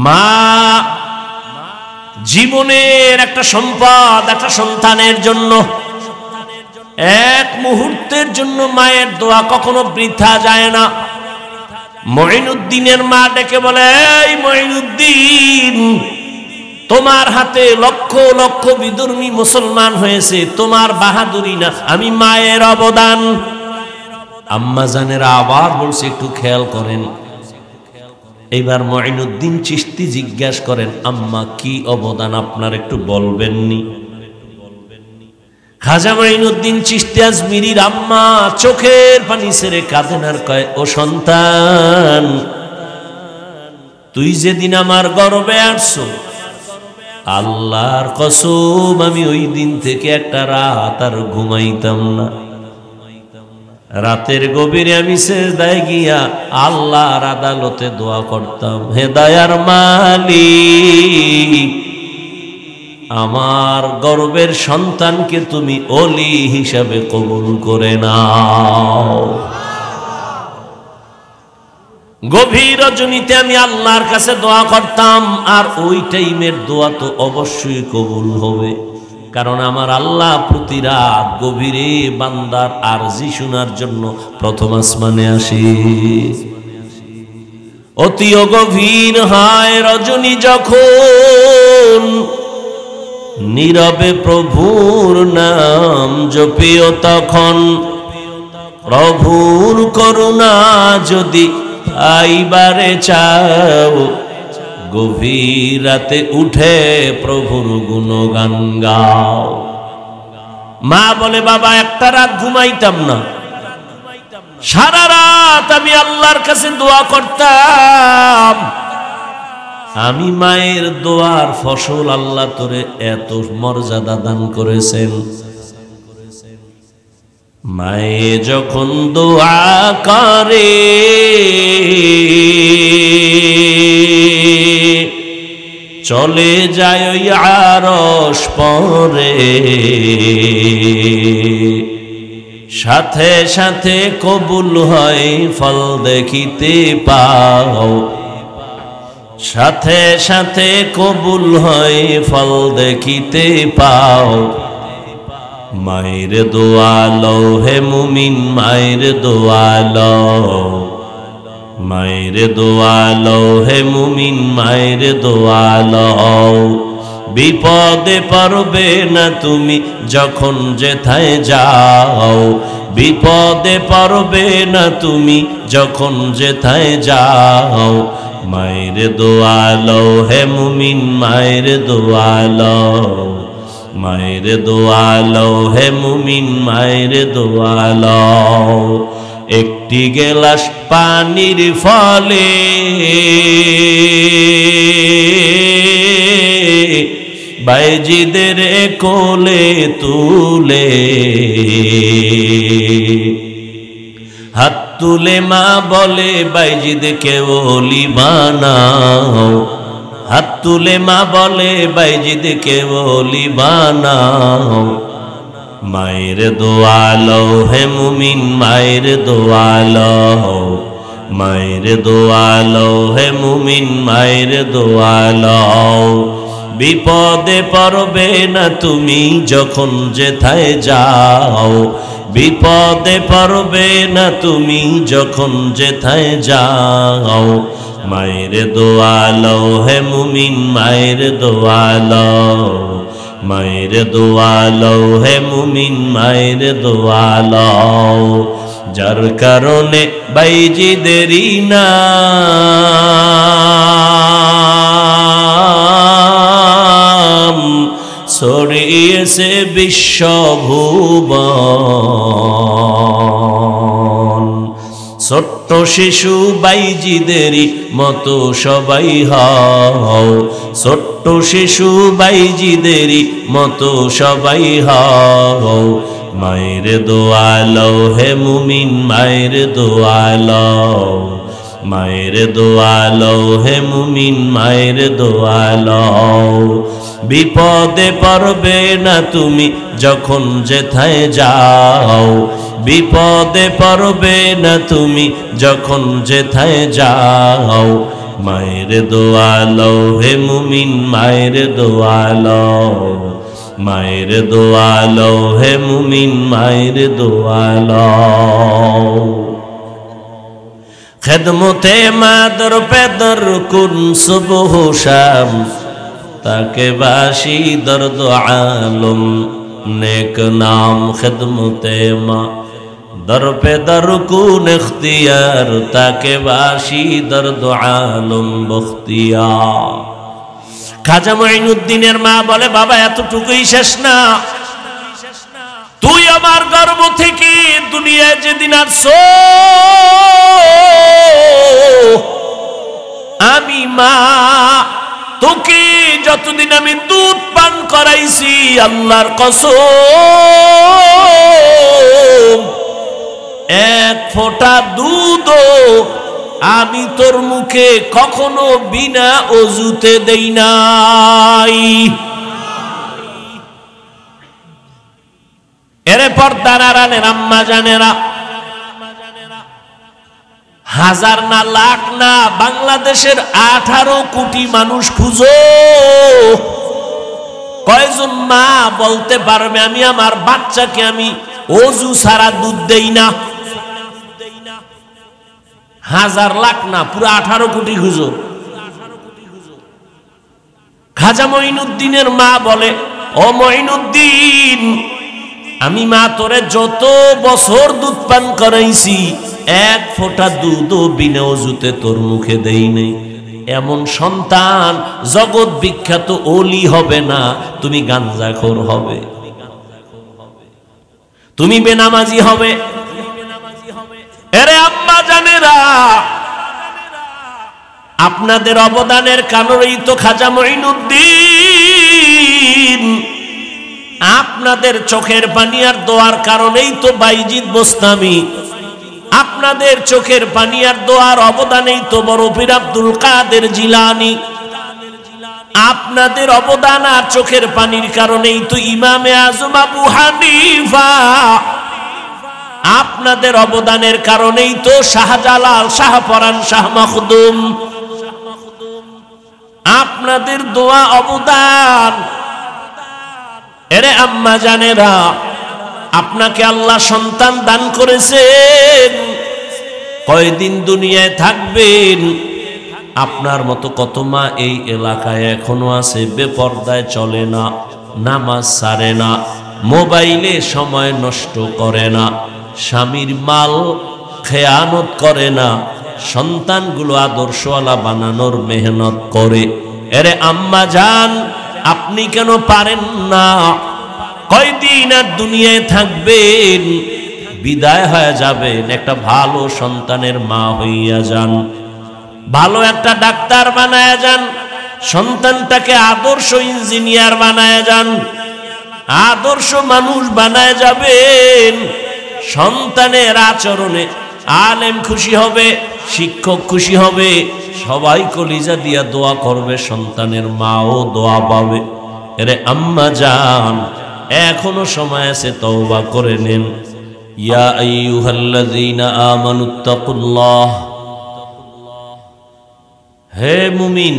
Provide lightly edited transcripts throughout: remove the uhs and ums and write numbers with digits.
মা জীবনের একটা সম্পদ, একটা সন্তানের জন্য এক মুহূর্তের জন্য মায়ের দোয়া কখনো বৃথা যায় না। মঈনুদ্দিনের মা ডেকে বলে, এই মঈনুদ্দিন, তোমার হাতে লক্ষ লক্ষ বিধর্মী মুসলমান হয়েছে, তোমার বাহাদুরি না, আমি মায়ের অবদান। আম্মা জানেরা আবার বলছে, একটু খেয়াল করেন। এবার মঈনুদ্দিন চিশতি জিজ্ঞাসা করেন, আম্মা কি অবদান আপনার একটু বলবেননি? খাজা মঈনুদ্দিন চিশতি আজমিরির আম্মা চোখের পানি ছেড়ে কাঁদেন আর কয়, ও সন্তান, তুই যেদিন আমার গর্ভে আসছো, আল্লাহর কসম আমি ওই দিন থেকে একটা রাত আর ঘুমাইতাম না। রাতের গভীরে আমি সেজদায় গিয়া আল্লাহর আদালতে দোয়া করতাম, হে দয়ার মালিক, আমার গর্বের সন্তানকে তুমি ওলি হিসাবে কবুল করে নাও। গভীর রজনীতে আমি আল্লাহর কাছে দোয়া করতাম, আর ওই টাইমের দোয়া তো অবশ্যই কবুল হবে, কারণ আমার আল্লাহ প্রতি রাত গভীরে বান্দার আরজি শোনার জন্য প্রথম আসমানে আসে। অতি গভীর হয় রজনী যখন, নীরবে প্রভুর নাম জপিও তখন, প্রভুর করুণা যদি আইবারে চাও, গভীর রাতে উঠে প্রভুর গুণগান গাও। মা বলে, বাবা একটা রাত ঘুমাইতাম না, সারা রাত আমি আল্লাহর কাছে দোয়া করতাম। আমি মায়ের দোয়ার ফসল, আল্লাহ তোরে এত মর্যাদা দান করেছেন। মায়ে যখন দোয়া করে, চলে যায় ওই আরশ পরে, সাথে সাথে কবুল হয় ফল দেখিতে পাও, সাথে সাথে কবুল হয় ফল দেখিতে পাও। মায়ের দোয়া লও হে মুমিন, মায়ের দোয়া লও, মায়ের দোয়া লও হে মুমিন, মায়ের দোয়া লও। বিপদে পারবে না তুমি যখন যেথায় যাও, বিপদে পারবে না তুমি যখন যেথায় যাও। মায়ের দোয়া লও হে মুমিন, মায়ের দোয়া লও, মায়ের দোয়া লও হে মুমিন, মায়ের দোয়া লও। একটি গেলাস পানির ফলে বাইজিদের কোলে তুলে, হাত তুলে মা বলে, বাইজিদকে ওলি বানাও, হাত তুলে মা বলে, বাইজিদকে ওলি বানাও। মায়ের দোয়া লও হে মুমিন, মায়ের দোয়া লও, মায়ের দোয়া লও হে মুমিন, মায়ের দোয়া লও। বিপদে পড়বে না তুমি যখন যেথায় যাও, বিপদে পড়বে না তুমি যখন যেথায় যাও। মায়ের দোয়া লও হে মুমিন, মায়ের দোয়া লও, মায়ের দোয়া লও হে মুমিন, মায়ের দোয়া লও। যার কারণে বাইজিদেরই নাম ছড়িয়েছে বিশ্বভুবন। ছোট্ট শিশু বাইজিদেরই মতো সবাই হও, ছোট্ট শিশু বাইজিদেরই মতো সবাই হও। মায়ের দোয়া লও হে মুমিন, মায়ের দোয়া লও, মায়ের দোয়া লও হে মুমিন, মায়ের দোয়া লও। বিপদে পড়বে না তুমি যখন যেথায় যাও, বিপদে পড়বে না তুমি যখন যেথায় যাও। মায়ের দোয়া লও হে মুমিন মায়ের দোয়া লও মায়ের দোয়া লও হে মুমিন মায়ের দোয়া লও খেদমতে মাদর পেদর কুন সুবহ শাম তাকে বাসি দর্দ আলম নেক নাম খেদমতে মা দর পে দর কুন ইখতিয়ার তাকে বাসি দর্দ আলম বখতিয়ার। খাজা মঈনুদ্দিনের মা বলে বাবা এতটুকুই শেষ না, তুই আমার গর্ভ থেকে দুনিয়ায় যেদিন আসছো আমি মা তোকে যতদিন আমি দুধ পান করাইছি আল্লাহর কসম এক ফোঁটা দুধও আমি তোর মুখে কখনো বিনা অজুতে দেই নাই। এরে পর্দার আড়ালের আম্মা জানেরা, হাজার না লাখ না বাংলাদেশের 18 কোটি মানুষ খুঁজো, কয়জন মা বলতে পারবে আমি আমার বাচ্চাকে আমি অজু ছাড়া দুধ দেই না? হাজার লাখ না, পুরো 18 কোটি খুঁজো। খাজা মঈনুদ্দিনের মা বলে ও মঈনুদ্দিন আমি মা তোরে যত বছর দুধ পান করাইছি এক ফোঁটা দুধও বিনা অজুতে তোর মুখে দেই নাই। এমন সন্তান জগৎ বিখ্যাত ওলি হবে না, তুমি গাঞ্জাখোর হবে, তুমি বেনামাজি হবে। এরে আম্মা জানেরা, আপনাদের অবদানের কারণেই তো খাজা মঈনুদ্দিন, আপনাদের চোখের পানি আর দোয়ার কারণেই তো বাইজিদ বোস্তামি, আপনাদের চোখের পানি আর দোয়ার অবদানেই তো বড় পীর আব্দুল কাদের জিলানী, আপনাদের অবদান আর চোখের পানির কারণেই তো ইমামে আজম আবু হানিফা, আপনাদের অবদানের কারণেই তো শাহজালাল, শাহপরান, শাহ মখদুম, আপনাদের দোয়া অবদান। এরে আম্মা জানেরা, আপনাকে আল্লাহ সন্তান দান করেছেন, কয়দিন দুনিয়ায় থাকবেন? আপনার মতো কত মা এই এলাকায় এখনো আছে বেপর্দায় চলে না, নামাজ ছাড়ে না, মোবাইলে সময় নষ্ট করে না, স্বামীর মাল খেয়ানত করে না, সন্তানগুলো আদর্শওয়ালা বানানোর মেহনত করে। এরে আম্মা জান, আপনি কেন পারেন না? কয়দিন আর দুনিয়ায় থাকবেন, বিদায় হয়ে যাবেন, একটা ভালো সন্তানের মা হইয়া যান, ভালো একটা ডাক্তার বানায়া যান, সন্তানটাকে আদর্শ ইঞ্জিনিয়ার বানায়া যান, আদর্শ মানুষ বানায় যাবেন। সন্তানের আচরণে আলেম খুশি হবে, শিক্ষক খুশি হবে, সবাই কলিজা দিয়া দোয়া করবে, সন্তানের মাও দোয়া পাবে। এরে আম্মা জান, এখনো সময় আছে, তওবা করে নেন। ইয়া আইয়ুহাল্লাযীনা আমানুত্তাকুল্লাহ, হে মুমিন।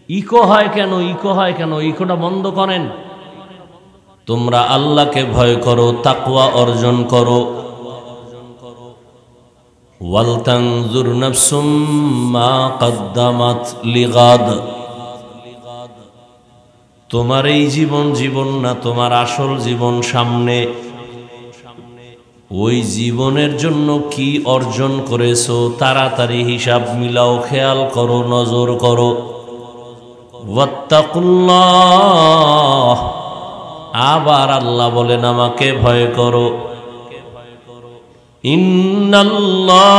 ইকো হয় কেন? ইকো হয় কেন? ইকোটা বন্ধ করেন। তোমরা আল্লাহকে ভয় করো, তাকওয়া অর্জন করো। ওয়াল তানজুর নাফসুম মা কদ্দামাত লিগাদ, তোমার এই জীবন জীবন না, তোমার আসল জীবন সামনে। ওই জীবনের জন্য কি অর্জন করেছো তাড়াতাড়ি হিসাব মিলাও, খেয়াল করো, নজর করো। ওয়াত্তাকুল্লাহ, আবার আল্লাহ বলেন আমাকে ভয় করো। ইন্নাল্লাহা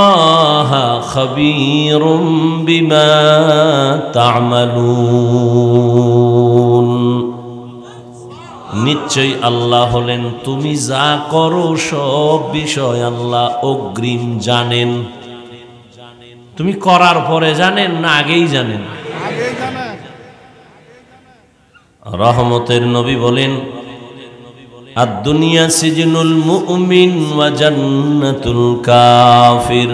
খাবীরুম বিমা তা'মালুন, নিশ্চয়ই আল্লাহ হলেন তুমি যা করো সব বিষয় আল্লাহ অগ্রিম জানেন। তুমি করার পরে জানেন না আগেই জানেন? রহমতের নবী বলেন আদ-দুনিয়া সিজনুল মুমিন ওয়া জান্নাতুল কাফির,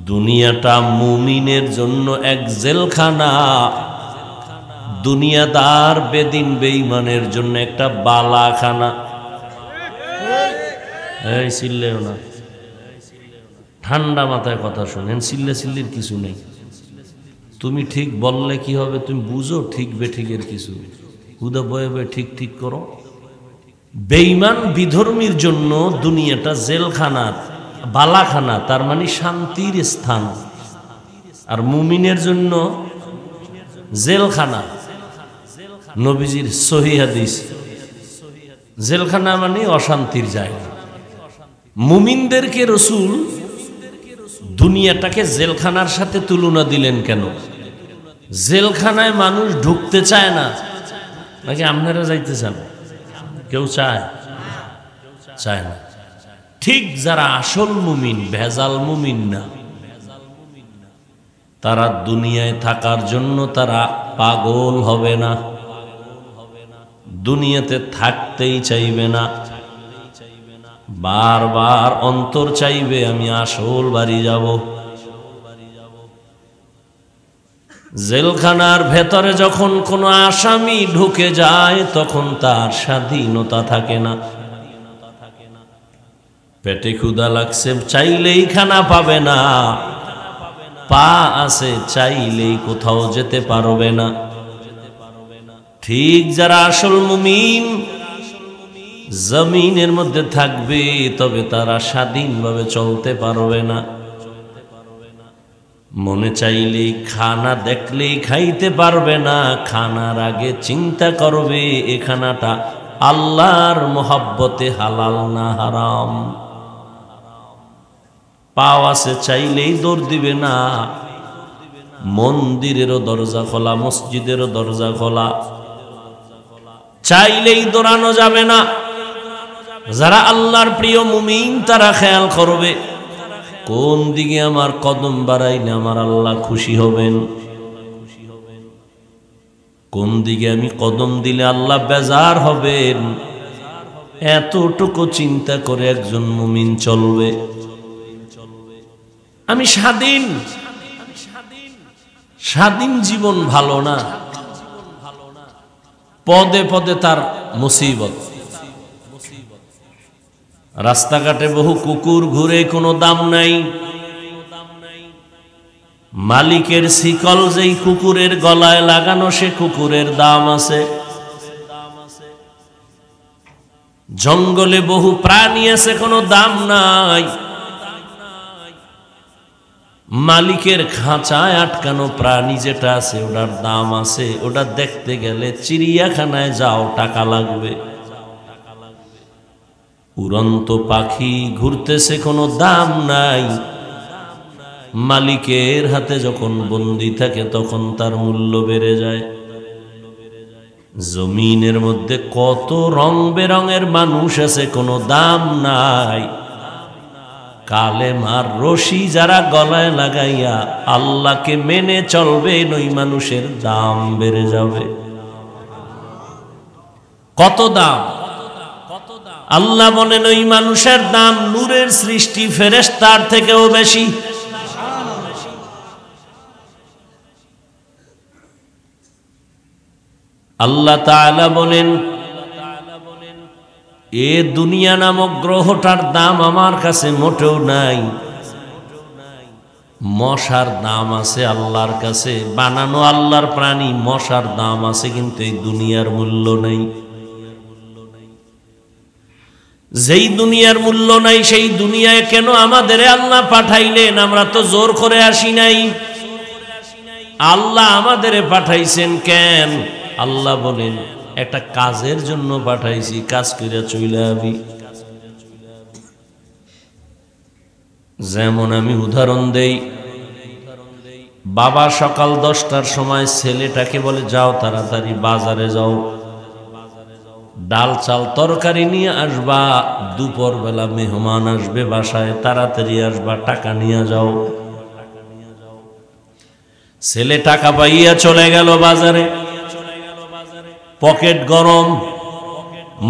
দুনিয়াটা মুমিনের জন্য এক জেলখানা, দুনিয়াদার বেদিন বেঈমানের জন্য একটা বালাখানা। এই চিল্লেও না, ঠান্ডা মাথায় কথা শুনেন, চিল্লে চিল্লির কিছু নেই। তুমি ঠিক বললে কি হবে, তুমি বুঝো ঠিক বেঠিকের কিছু, হুদা বয়ে বয়ে ঠিক ঠিক করো। বেঈমান বিধর্মীর জন্য দুনিয়াটা জেলখানা, বালাখানা, তার মানে শান্তির স্থান। আর মুমিনের জন্য জেলখানা। নবীজির সহিহ হাদিস, জেলখানা মানে অশান্তির জায়গা। মুমিনদেরকে রাসূল দুনিয়াটাকে জেলখানার সাথে তুলনা দিলেন কেন? জেলখানায় মানুষ ঢুকতে চায় না, নাকি আপনারা যাইতে চান? কেউ চায়? চায় না। ঠিক যারা আসল মুমিন, ভেজাল মুমিন না, তারা দুনিয়ায় থাকার জন্য তারা পাগল হবে না, দুনিয়াতে থাকতেই চাইবে না, বারবার অন্তর চাইবে আমি আসল বাড়ি যাব। জেলখানার ভেতরে যখন কোনো আসামি ঢুকে যায় তখন তার স্বাধীনতা থাকে না। পেটে ক্ষুধা লাগছে, চাইলেই খানা পাবে না, পা আছে চাইলেই কোথাও যেতে পারবে না। ঠিক যারা আসল মুমিন জমিনের মধ্যে থাকবে, তবে তারা স্বাধীনভাবে চলতে পারবে না। মনে চাইলেই খানা দেখলেই খাইতে পারবে না, খানার আগে চিন্তা করবে এ খানাটা আল্লাহর মোহাব্বতে হালাল না হারাম। পাও আছে চাইলেই দৌড় দিবে না, মন্দিরেরও দরজা খোলা, মসজিদেরও দরজা খোলা, চাইলেই দৌড়ানো যাবে না। যারা আল্লাহর প্রিয় মুমিন তারা খেয়াল করবে কোন দিকে আমার কদম বাড়াইলে আমার আল্লাহ খুশি হবেন, কোন দিকে আমি কদম দিলে আল্লাহ বেজার হবেন। এতটুকু চিন্তা করে একজন মুমিন চলবে। আমি স্বাধীন, স্বাধীন জীবন ভালো না, পদে পদে তার মুসিবত। রাস্তাঘাটে বহু কুকুর ঘুরে, কোনো দাম নাই। মালিকের শিকল যেই কুকুরের গলায় লাগানো সে কুকুরের দাম আছে। জঙ্গলে বহু প্রাণী আছে, কোনো দাম নাই। মালিকের খাঁচায় আটকানো প্রাণী যেটা আছে ওটার দাম আছে। ওটা দেখতে গেলে চিড়িয়াখানায় যাও, টাকা লাগবে। উড়ন্ত পাখি ঘুরতেছে, কোনো দাম নাই। মালিকের হাতে যখন বন্দী থাকে তখন তার মূল্য বেড়ে যায়। জমিনের মধ্যে কত রং বেরঙের মানুষ আছে, কোনো দাম নাই। কালেমার রশি যারা গলায় লাগাইয়া আল্লাহকে মেনে চলবে, ওই মানুষের দাম বেড়ে যাবে। কত দাম! আল্লাহ বলেন ওই মানুষের দাম নূরের সৃষ্টি ফেরেশতার থেকেও বেশি। আল্লাহ তাআলা বলেন এ দুনিয়া নামক গ্রহটার দাম আমার কাছে মোটেও নাই। মশার দাম আছে আল্লাহর কাছে, বানানো আল্লাহর প্রাণী মশার দাম আছে, কিন্তু এই দুনিয়ার মূল্য নেই। যেই দুনিয়ার মূল্য নাই সেই দুনিয়ায় কেন আমাদের আল্লাহ পাঠাইলেন? আমরা তো জোর করে আসি নাই, আল্লাহ আমাদের পাঠাইছেন কেন? আল্লাহ বলেন একটা কাজের জন্য পাঠাইছি, কাজ করে চলে যাবি। যেমন আমি উদাহরণ দেই, বাবা সকাল 10টার সময় ছেলেটাকে বলে যাও তাড়াতাড়ি বাজারে যাও, ডাল চাল তরকারি নিয়ে আসবা, দুপুর বেলা মেহমান আসবে বাসায়, তাড়াতাড়ি আসবা, টাকা নিয়ে যাও। ছেলে টাকা পাইয়া চলে গেল বাজারে, পকেট গরম,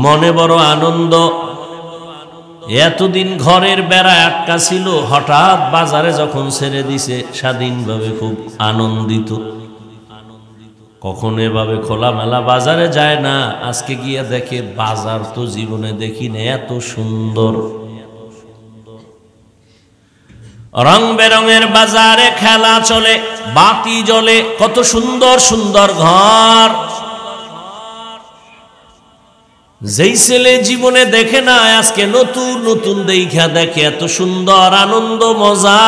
মনে বড় আনন্দ। এতদিন ঘরের বেড়া আটকা ছিল, হঠাৎ বাজারে যখন ছেড়ে দিছে স্বাধীনভাবে খুব আনন্দিত। কখনো এভাবে খোলামেলা বাজারে যায় না, আজকে গিয়া দেখে বাজার তো জীবনে দেখি না এত সুন্দর। রং বেরঙের বাজারে খেলা চলে, বাতি জ্বলে, কত সুন্দর সুন্দর ঘর। যেই ছেলে জীবনে দেখে না, আজকে নতুন নতুন দেখা দেখে এত সুন্দর আনন্দ মজা।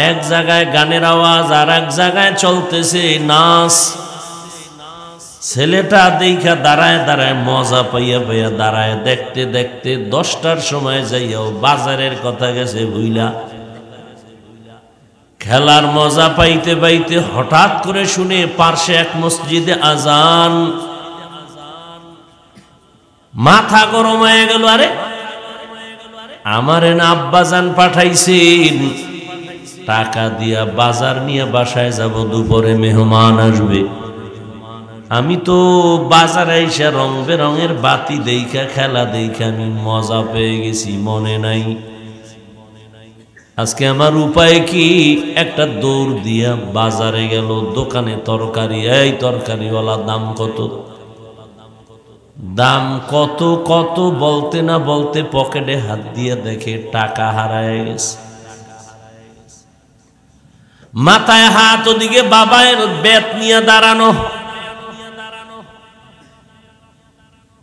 এক জায়গায় গানের আওয়াজ, আর এক জায়গায় চলতেছে নাচ। ছেলেটা দেখা দাঁড়ায় দাঁড়ায় মজা পাইয়া পাইয়া দাঁড়ায় দেখতে দেখতে 10টার সময় যাইয়াও বাজারের কথা গেছে ভুইলা। খেলার মজা পাইতে পাইতে হঠাৎ করে শুনে পার্শ্বে এক মসজিদে আজান। মাথা গরম হয়ে গেল, আরে আমারে না আব্বাজান পাঠাইছেন, টাকা দিয়া বাজার নিয়ে বাসায় যাব, দুপুরে মেহমান আসবে। আমি তো বাজারে এসে রং বেরঙের বাতি দেখা খেলা দেখা আমি মজা পেয়ে গেছি, মনে নাই। আজকে আমার উপায় কি? একটা দৌড় দিয়া বাজারে গেল, দোকানে তরকারি। এই তরকারিওয়ালা দাম কত? দাম কত কত বলতে না বলতে পকেটে হাত দিয়ে দেখে টাকা হারায় গেছে। মাথায় হাত, ওদিকে বাবার বেত নিয়ে দাঁড়ানো।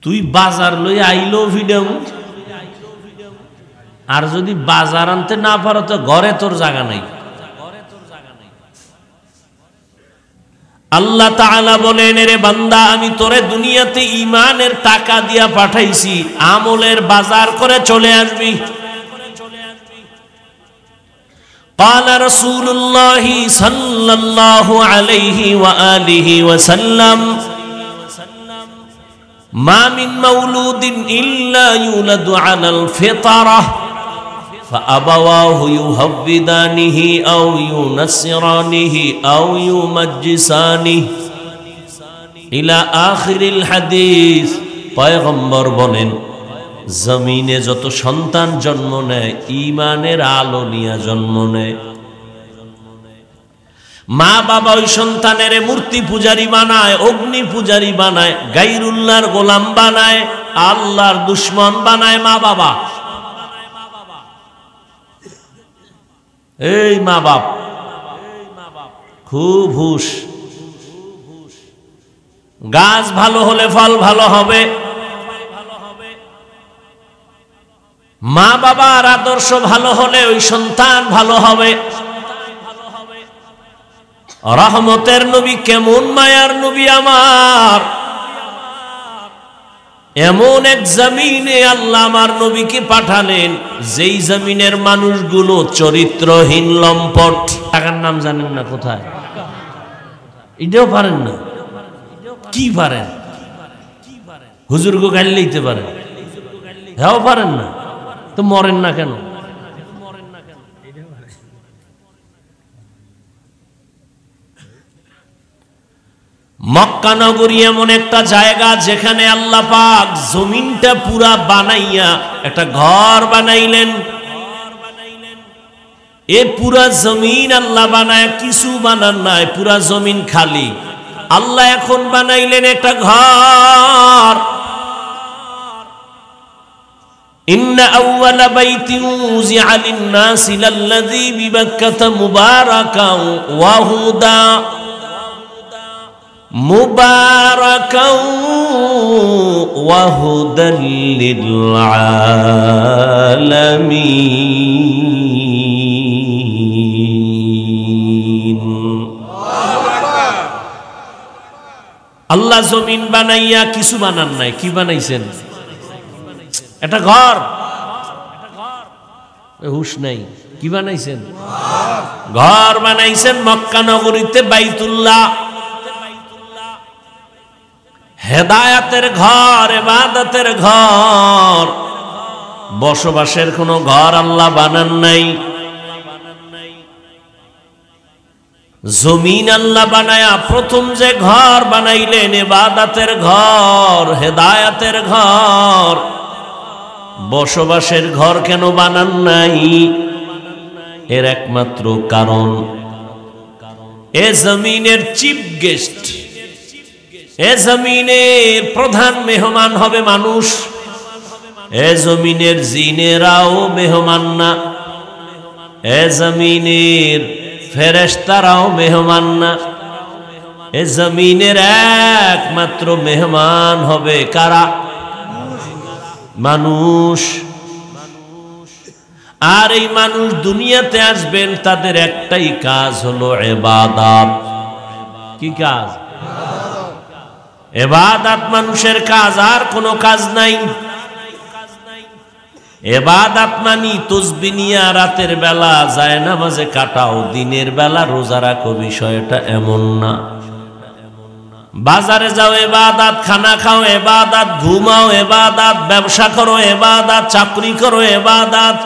তুই বাজার লই আইলো ভিডিও, আর যদি বাজার আনতে না পারো তো ঘরে তোর জায়গা নাই। আল্লাহ তাআলা বলেন, রে বান্দা, আমি তোরে দুনিয়াতে ঈমানের টাকা দিয়া পাঠাইছি, আমলের বাজার করে চলে আসবি। قال رسول الله صلى الله عليه وآله وسلم ما من مولود إلا يولد على الفطرة فأبواه يهودانه أو ينصرانه أو يمجسانه إلى آخر الحديث। পয়গম্বর বলেন, জমিনে যত সন্তান জন্ম নেয় ঈমানের আলো নিয়ে জন্ম নেয়। মা বাবা ওই সন্তানের মূর্তি পূজারি বানায়, অগ্নি পূজারি বানায়, গায়রুল্লাহর গোলাম বানায়, আল্লাহর দুশ্মন বানায় মা বাবা। এই মা বাপ খুব হুশ। গাছ ভালো হলে ফল ভালো হবে। মা বাবার আদর্শ ভালো হলে ওই সন্তান ভালো হবে। রহমতের নবী কেমন মায়ার নবী আমার, এমন এক জমিনে আল্লাহ আমার নবীকে পাঠালেন, যেই জমিনের মানুষগুলো চরিত্রহীন লম্পট। টাকার নাম জানেন না কোথায়? এটাও পারেন না। কি পারেন? হুজুরকে গাল লইতে পারেন, হ্যাঁ পারেন না তো মরেন না কেন? মক্কা নগরী এমন একটা জায়গা যেখানে আল্লাহ পাক জমিনটা পুরা বানাইয়া একটা ঘর বানাইলেন। এ পুরা জমিন আল্লাহ বানায়, কিছু বানান নাই, পুরা জমিন খালি। আল্লাহ এখন বানাইলেন একটা ঘর। ইন্না আউওয়ালা বাইতিন উযিআ লিন-নাসি লাল্লাযী বিবাক্কাতা মুবারাকান ওয়া হুদা মুবারাকান ওয়া হুদাল লিল আলামিন। আল্লাহ জমিন বানাইয়া কিছু বানান নাই, কি বানাইছেন? একটা ঘর। হুশ নাই, কি বানাইছেন? ঘর বানাইছেন মক্কা নগরীতে, বাইতুল্লাহ। হেদায়াতের ঘর, ইবাদতের ঘর, বসবাসের কোনো ঘর আল্লাহ বানান নাই। জমিন আল্লাহ বানায়া প্রথম যে ঘর বানাইলেন, ইবাদতের ঘর, হেদায়াতের ঘর। বসবাসের ঘর কেন বানান নাই? এর একমাত্র কারণ এ জমিনের চিফ গেস্ট, এ জমিনের প্রধান মেহমান হবে মানুষ। এ জমিনের জিনেরাও মেহমান না, এ জমিনের ফেরেশতারাও মেহমান না। এ জমিনের একমাত্র মেহমান হবে কারা? মানুষ। আর এই মানুষ দুনিয়াতে আসবেন, তাদের একটাই কাজ হলো ইবাদত। কি কাজ? ইবাদত মানুষের কাজ, আর কোনো কাজ নাই। ইবাদত মানি তাসবিহ নিয়া রাতের বেলা যায় নামাজে কাটাও, দিনের বেলা রোজা রাখো, বিষয়টা এমন না। বাজারে যাও ইবাদত, খানা খাও ইবাদত, ঘুমাও ইবাদত, ব্যবসা করো ইবাদত, চাকরি করো ইবাদত,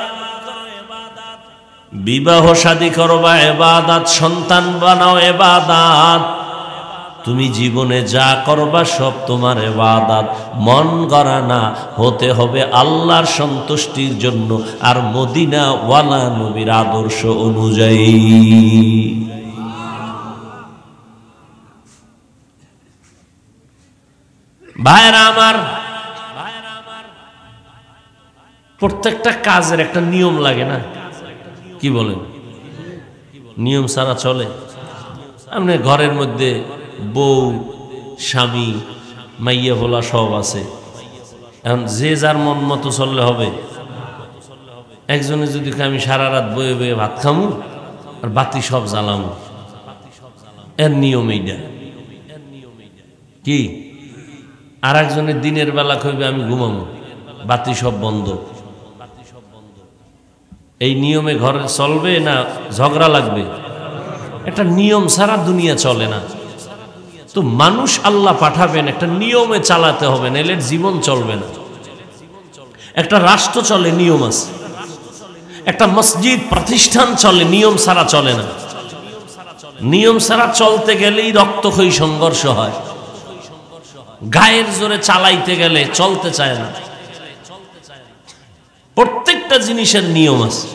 বিবাহ শাদী করবা ইবাদত, সন্তান বানাও ইবাদত। তুমি জীবনে যা করবা সব তোমার ইবাদত। মন গড়া না, হতে হবে আল্লাহর সন্তুষ্টির জন্য আর মদিনা ওয়ালা নবীর আদর্শ অনুযায়ী। ভাইরা আমার, প্রত্যেকটা কাজের একটা নিয়ম লাগে না? কি বলেন? নিয়ম ছাড়া চলে? আপনি ঘরের মধ্যে বউ, স্বামী, মাইয়া ভোলা সব আছে, এখন যে যার মন মতো চললে হবে? একজনে যদি আমি সারা রাত বয়ে বয়ে ভাত খামু আর বাতি সব জ্বালামু, এর নিয়ম এইটা কি? আর একজনের দিনের বেলা কইবে আমি ঘুমামু, বাতি সব বন্ধ। এই নিয়মে ঘরে চলবে না ঝগড়া লাগবে? একটা নিয়ম ছাড়া দুনিয়া চলে না। তো মানুষ আল্লাহ পাঠাবেন, একটা নিয়মে চালাতে হবে, নাহলে জীবন চলবে না। একটা রাষ্ট্র চলে, নিয়ম আছে। একটা মসজিদ প্রতিষ্ঠান চলে, নিয়ম ছাড়া চলে না। নিয়ম ছাড়া চলতে গেলেই রক্তক্ষয়ী সংঘর্ষ হয়। গায়ের জোরে চালাইতে গেলে চলতে চায় না। প্রত্যেকটা জিনিসের নিয়ম আছে।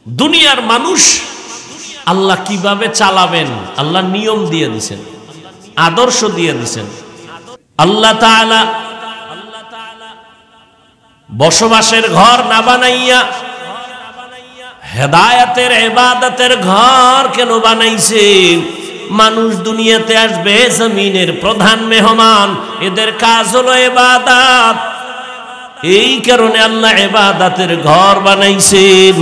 দুনিয়ার মানুষ আল্লাহ কিভাবে চালাবেন আল্লাহ নিয়ম দিয়ে দিয়েছেন, আদর্শ দিয়ে দিয়েছেন। আল্লাহ তাআলা বসবাসের ঘর না বানাইয়া হেদায়েতের ইবাদতের ঘর কেন বানাইছেন? মানুষ দুনিয়াতে আসবে, জমিনের প্রধান মেহমান, এদের কাজ হলো ইবাদত। এই কারণে আল্লাহ ইবাদতের ঘর বানাইছেন।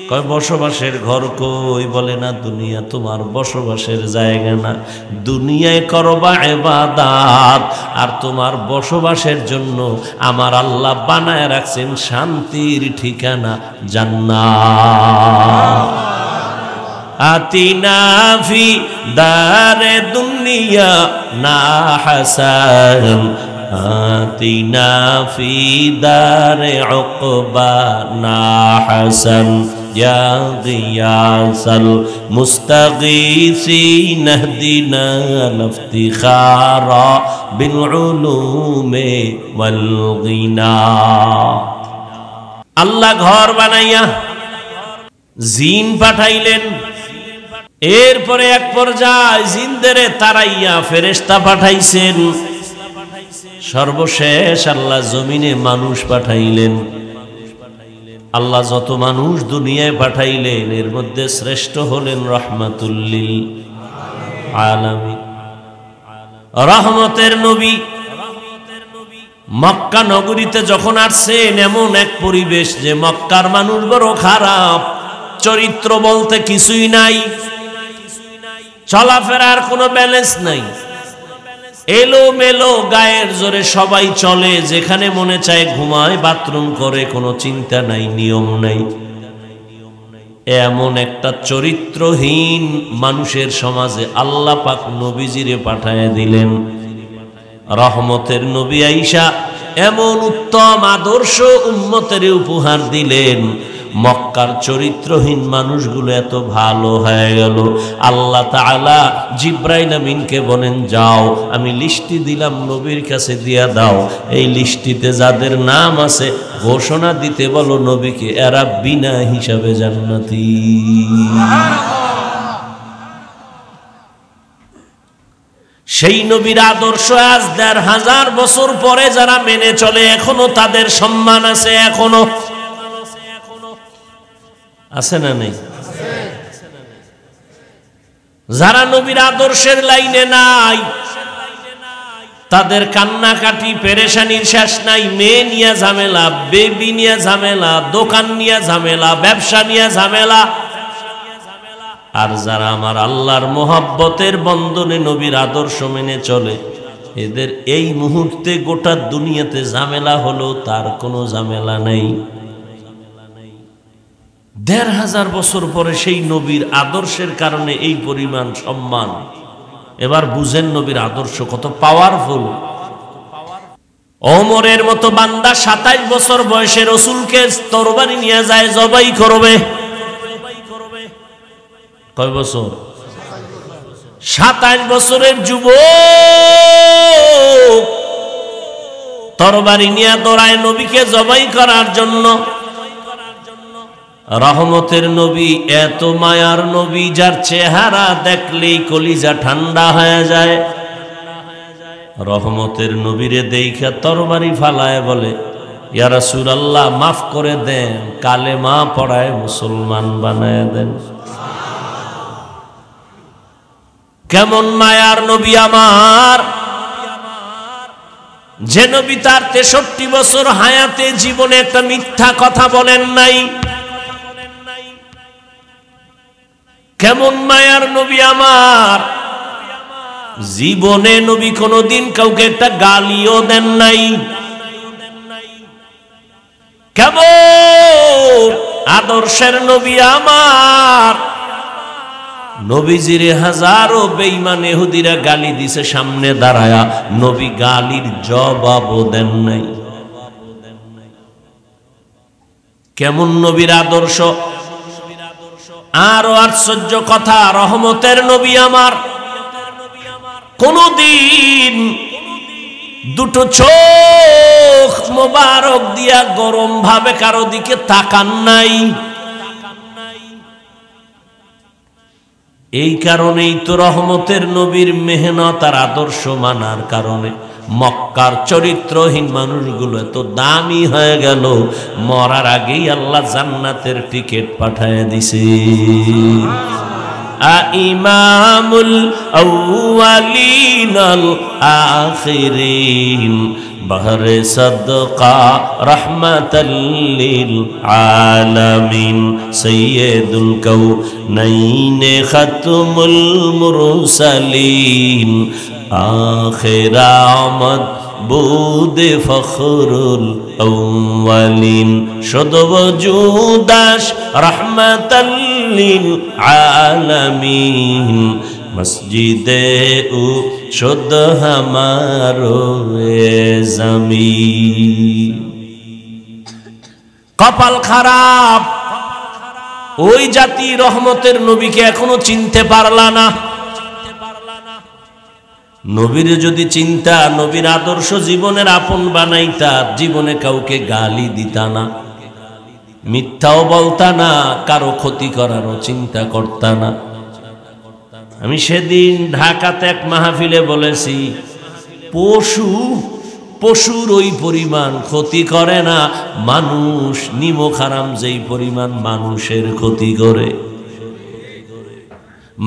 কয় বসবাসের ঘর কই? বলে না, দুনিয়া তোমার বসবাসের জায়গা না। দুনিয়ায় করবা ইবাদত, আর তোমার বসবাসের জন্য আমার আল্লাহ বানায় রাখছেন শান্তির ঠিকানা জান্নাত। আতিনা ফি দারে দুনিয়া না হাসান, আতিনা ফি দারে উকবা না হাসান, ইয়া গিয়াসাল মুস্তাগীসিন ইহদিনা ইফতিখারা বিল উলুমি ওয়াল গিনা। আল্লাহ ঘর বানাইয়া জিন পাঠাইলেন, এরপরে এক পর্যায়ে জিনদের তারাইয়া ফেরেশতা পাঠাইছেন, সর্বশেষ আল্লাহ জমিনে মানুষ পাঠাইলেন। আল্লাহ যত মানুষ দুনিয়ায় পাঠাইলেন, এর মধ্যে শ্রেষ্ঠ হলেন রাহমাতুল লিল আলামিন, রহমতের নবী। মক্কা নগরীতে যখন আসছেন, এমন এক পরিবেশ যে মক্কার মানুষ বড় খারাপ, চরিত্র বলতে কিছুই নাই, চলাফেরার কোনো ব্যালেন্স নাই, এলো মেলো, গায়ের জোরে সবাই চলে, যেখানে মনে চায় ঘুমায়, বাথরুম করে, কোনো চিন্তা নাই, নিয়ম নাই। এমন একটা চরিত্রহীন মানুষের সমাজে আল্লাহ পাক নবীজিরে পাঠায় দিলেন। রহমতের নবী আইসা এমন উত্তম আদর্শ উম্মতের উপহার দিলেন, মক্কার চরিত্রহীন মানুষগুলো এত ভালো হয়ে গেল। আল্লাহ তাআলা জিব্রাইল আমিনকে বলেন, যাও আমি লিস্টি দিলাম, নবীর কাছে দিয়া দাও, এই লিস্টিতে যাদের নাম আছে ঘোষণা দিতে বলো নবীকে, এরা বিনা হিসাবে জান্নাতি। সেই নবীর আদর্শ আজ ১৫০০ বছর পরে যারা মেনে চলে এখনো তাদের সম্মান আছে, এখনো আছে না নেই? যারা নবীর আদর্শের লাইনে নাই তাদের কান্নাকাটি পেরেশানির শেষ নাই। মেয়ে নিয়ে ঝামেলা, বেবি নিয়ে ঝামেলা, দোকান নিয়ে ঝামেলা, ব্যবসা নিয়ে ঝামেলা। আর যারা আমার আল্লাহর মোহাব্বতের বন্ধনে নবীর আদর্শ মেনে চলে, এদের এই মুহূর্তে গোটা দুনিয়াতে ঝামেলা হলো তার কোনো ঝামেলা নেই। ১৫০০ বছর পরে সেই নবীর আদর্শের কারণে এই পরিমাণ সম্মান। এবার বুঝেন নবীর আদর্শ কত পাওয়ারফুল। ওমরের মতো বান্দা ২৭ বছর বয়সে রাসূলকে তরবারি নিয়ে যায়, জবাই করবে। কয় বছর? ২৭ বছরের যুবক তরবারি নিয়ে দৌড়ায় নবীকে জবাই করার জন্য। রহমতের নবী, এত মায়ার নবী, যার চেহারা দেখলেই কলিজা ঠান্ডা হয়ে যায়। রহমতের নবীরে দেখা তরবারি ফালায় বলে, ইয়া রাসূলুল্লাহ মাফ করে দেন, কালেমা পড়ায় মুসলমান বানায় দেন। কেমন মায়ার নবী আমার, যে নবী তার ৬৩ বছর হায়াতে জীবনে একটা মিথ্যা কথা বলেন নাই। কেমন মায়ার নবী আমার, জীবনে নবী কোনদিন কাউকে একটা গালিও দেন নাই। কেমন আদর্শের নবী আমার, নবীজিরে হাজারো বেঈমান ইহুদিরা গালি দিছে, সামনে দাঁড়ায়া নবী গালির জবাবও দেন নাই। কেমন নবীর আদর্শ। আরো আশ্চর্য কথা, রহমতের নবী আমার কোনদিন দুটো চোখ মোবারক দিয়া গরম ভাবে কারো দিকে তাকান নাই। এই কারণেই তো রহমতের নবীর মেহনত আর আদর্শ মানার কারণে মক্কার চরিত্রহীন মানুষগুলো এত দামি হয়ে গেল, মরার আগেই আল্লাহ জান্নাতের টিকিট পাঠায় দিছে। ইমামুল আউয়ালিন আল আখিরিন বহরে সদকা রহমাতাল লিল আলামিন সাইয়্যিদুল কাউনাইন খাতমুল মুরসালিন আখির আমদ বুদে ফখরুল আউয়ালিন শুধু ওজুদাশ রহমাতাল লিল আলামিন মসজিদে ও শুদ্ধ হামারো জমিন। কপাল খারাপ, ওই জাতি রহমতের নবীকে এখনো চিনতে পারলা না। নবীর যদি চিন্তা, নবীর আদর্শ জীবনের আপন বানাইতা, জীবনে কাউকে গালি দিতা না, মিথ্যাও বলতা না, কারো ক্ষতি করারও চিন্তা করতা না। আমি সেদিন ঢাকাতে এক মাহফিলে বলেছি, পশুর ওই পরিমাণ ক্ষতি করে না মানুষ, নিমক হারাম যেই পরিমাণ মানুষের ক্ষতি করে,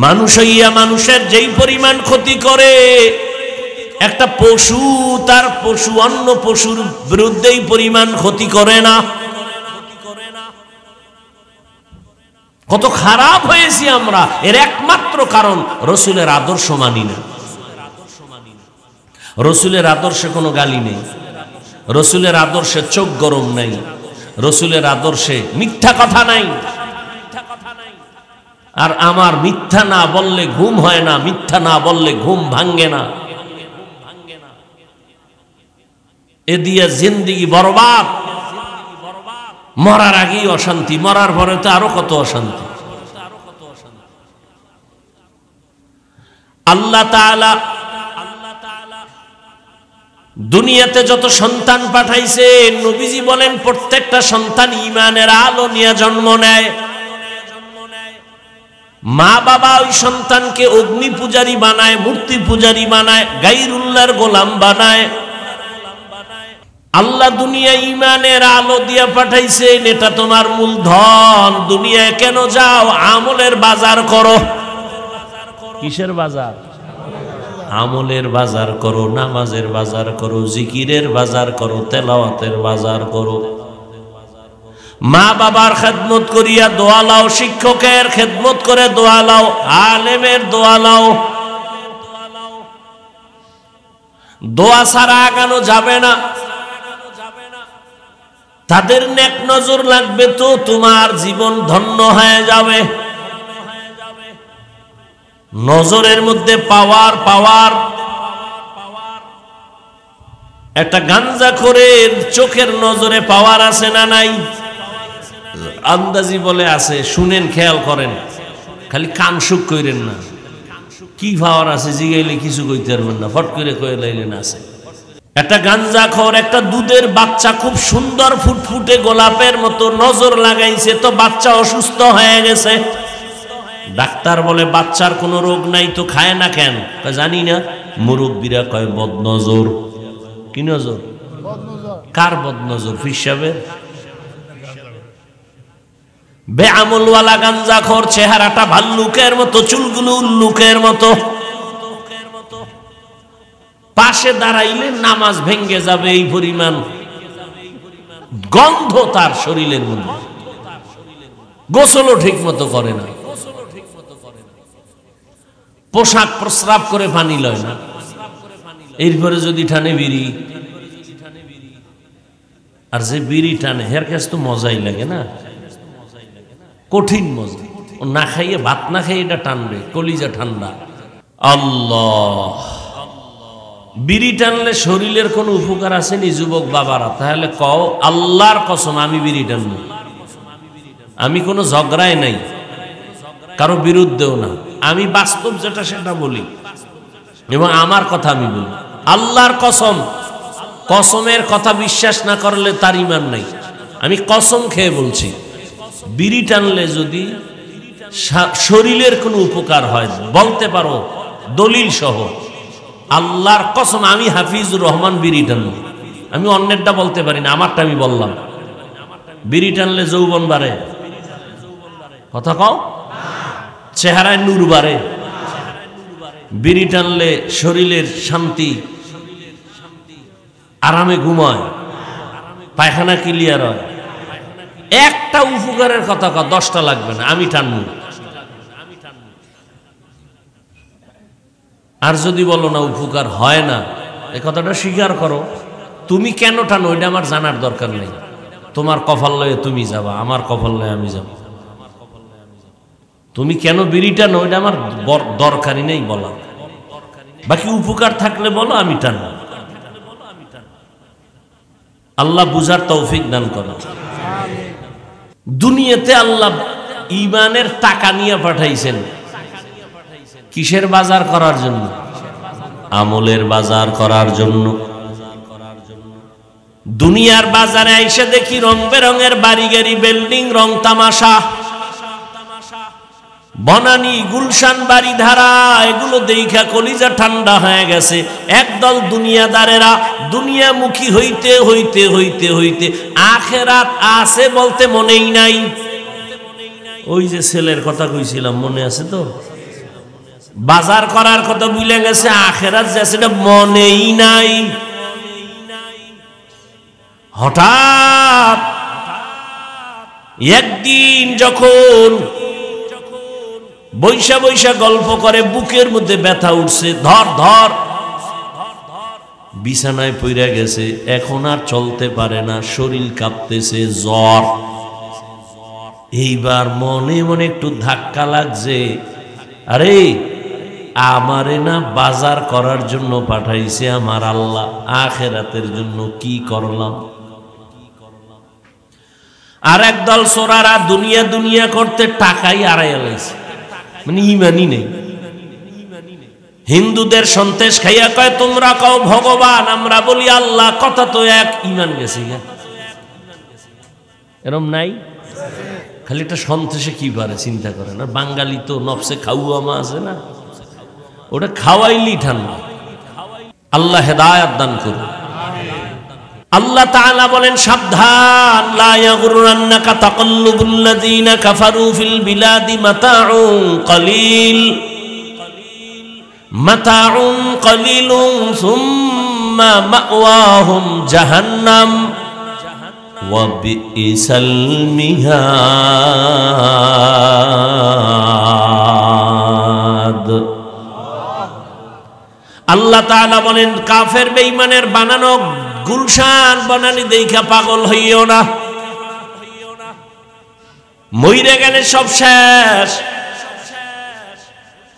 মানুষ হইয়া মানুষের যেই পরিমাণ ক্ষতি করে, একটা পশু তার অন্য পশুর বিরুদ্ধেই পরিমাণ ক্ষতি করে না। কত খারাপ হয়েছি আমরা, এর একমাত্র কারণ রসুলের আদর্শ মানি না। রসুলের আদর্শে কোনো গালি নেই, রসুলের আদর্শে চোখ গরম নাই, রসুলের আদর্শে মিথ্যা কথা নাই। আর আমার মিথ্যা না বললে ঘুম হয় না, মিথ্যা না বললে ঘুম ভাঙ্গে না, এ দিয়ে জিন্দেগি বরবাদ। মরার আগেই অশান্তি, মরার পরে তো আরো কত অশান্তি। আল্লাহ তাআলা দুনিয়াতে যত সন্তান পাঠাইছে, নবীজি বলেন প্রত্যেকটা সন্তান ঈমানের আলো নিয়ে জন্ম নেয়। মা বাবা ওই সন্তানকে অগ্নি পূজারী বানায়, মূর্তি পূজারী বানায়, গায়রুল্লাহর গোলাম বানায়। আল্লাহ দুনিয়ায় ঈমানের আলো দিয়া পাঠাইছেন, এটা তোমার মূলধন। দুনিয়ায় কেন যাও? আমলের বাজার করো। কিসের বাজার? আমলের বাজার করো, নামাজের বাজার করো, জিকিরের বাজার করো, তেলাওয়াতের বাজার করো। মা বাবার খেদমত করিয়া দোয়া লাও, শিক্ষকের খেদমত করে দোয়া লাও, আলেমের দোয়া লাও। দোয়া ছাড়া আগানো যাবে না। তাদের নেক নজর লাগবে তো তোমার জীবন ধন্য হয়ে যাবে। নজরের মধ্যে পাওয়ার পাওয়ার। একটা গাঞ্জাখোরের চোখের নজরে পাওয়ার আছে না নাই? আন্দাজি বলে আছে, শুনেন, খেয়াল করেন, খালি কান সুখ কইরেন না। কি পাওয়ার আছে জিগাইলে কিছু কইতে পারবেন না, ফট করে কয়ে লাইলেন আছে। একটা গাঞ্জাখোর একটা দুধের বাচ্চা খুব সুন্দর ফুটফুটে গোলাপের মতো নজর লাগাইছে, তো বাচ্চা অসুস্থ হয়ে গেছে। ডাক্তার বলে বাচ্চার কোনো রোগ নাই, তো খায় না কেন? জানি না। মুরব্বীরা কয় বদনজর। কি নজর? কার বদনজর? ফিসাবের। বেআমলওয়ালা গাঞ্জাখোর, চেহারাটা ভাল্লুকের মতো, চুলগুলো উল্লুকের মতো। পাশে দাঁড়াইলে নামাজ ভেঙ্গে যাবে, এই পরিমাণ গন্ধ তার শরীরের মধ্যে। গোসলও ঠিক মতো করে না, পোশাক প্রস্রাব করে পানি লয় না। এরপরে যদি টানে বিড়ি, আর যে বিড়ি টানে হের কাছে তো মজাই লাগে না, কঠিন মজা। ও না খাইয়ে, ভাত না খাইয়ে এটা টানবে, কলিজা ঠান্ডা। আল্লাহ, বিড়ি টানলে শরীরের কোন উপকার আসেনি যুবক বাবারা? তাহলে কও, আল্লাহর কসম আমি বিড়ি টানবো। আমি কোনো ঝগড়ায় নাই, কারো বিরুদ্ধেও না। আমি বাস্তব যেটা সেটা বলি এবং আমার কথা আমি বলি। আল্লাহর কসম, কসমের কথা বিশ্বাস না করলে তার ঈমান নাই। আমি কসম খেয়ে বলছি, বিড়ি টানলে যদি শরীরের কোনো উপকার হয়, বলতে পারো দলিল সহ, আল্লাহর কসম আমি হাফিজুর রহমান বিড়ি টানবো। আমি অন্যেরটা বলতে পারি না, আমারটা আমি বললাম। বিড়ি টানলে যৌবন বাড়ে, কথা কও। চেহারায় নূর বাড়ে। বিড়ি টানলে শরীরের শান্তি, আরামে ঘুমায়, পায়খানা ক্লিয়ার হয়। একটা উপকারের কথা কও, 10টা লাগবে না, আমি টানবো। আর যদি বলো না উপকার হয় না, এ কথাটা স্বীকার করো। তুমি কেন টানো এটা আমার জানার দরকার নেই। তোমার কপাল লয়ে তুমি যাবা, আমার কপাল লয়ে আমি যাব। তুমি কেন বিড়ি টানো এটা আমার দরকারই নেই বলা। বাকি উপকার থাকলে বলো, আমি টানবো। আল্লাহ বুঝার তৌফিক দান করো। দুনিয়াতে আল্লাহ ঈমানের টাকা নিয়ে পাঠাইছেন কিসের বাজার করার জন্য? আমলের বাজার করার জন্য। দুনিয়ার বাজারে এসে দেখি রং বেরঙের বাড়ি গাড়ি, বিল্ডিং, রং তামাশা, বনানী গুলশান বাড়ি ধারা, এগুলো দেখা কলিজা ঠান্ডা হয়ে গেছে। একদল দুনিয়াদারেরা দুনিয়ামুখী হইতে হইতে হইতে হইতে আখেরাত আছে বলতে মনেই নাই। ওই যে ছেলের কথা কইছিলাম, মনে আছে তো? বাজার করার কথা ভুলে গেছে, আখেরাত যে সেটা মনেই নাই। হঠাৎ একদিন যখন বৈশা বৈশা গল্প করে, বুকের মধ্যে ব্যথা উঠছে, ধর ধর, বিছানায় পইরা গেছে, এখন আর চলতে পারে না, শরীর কাঁপতেছে, জ্বর। এইবার মনে মনে একটু ধাক্কা লাগছে, আরে আমারে না বাজার করার জন্য পাঠাইছে আমার আল্লাহ, আখেরাতের জন্য কি করলাম। আর একদল চোরারা দুনিয়া দুনিয়া করতে টাকাই আড়াইয়া লাইছে, মানে ইমানই নেই। হিন্দুদের সন্তেষ খাইয়া কয় তোমরা কও ভগবান, আমরা বলি আল্লাহ, কথা তো এক, ইমান গেছে। এরম নাই? খালি একটা সন্তেষে কি পারে চিন্তা করেন। আর বাঙালি তো নফসে খাওয়া মা আছে না, ওটা খাওয়াইলি ঠান্ডা। আল্লাহ হেদায়াত দান করুন। আল্লাহ তাআলা বলেন সাবধান, লা ইয়াগুররান্নাকা তাকাল্লুবুল্লাযীনা কাফারু ফিল বিলাদি মাতাউন কলিল সুম্মা মাওয়াহুম জাহান্নাম ওয়া বিইসাল মিহাদ। আল্লাহ তাআলা বলেন কাফের বেঈমানের বানানো গুলশান বানানি দেখা পাগল হইও না, মইরে গেলে সব শেষ।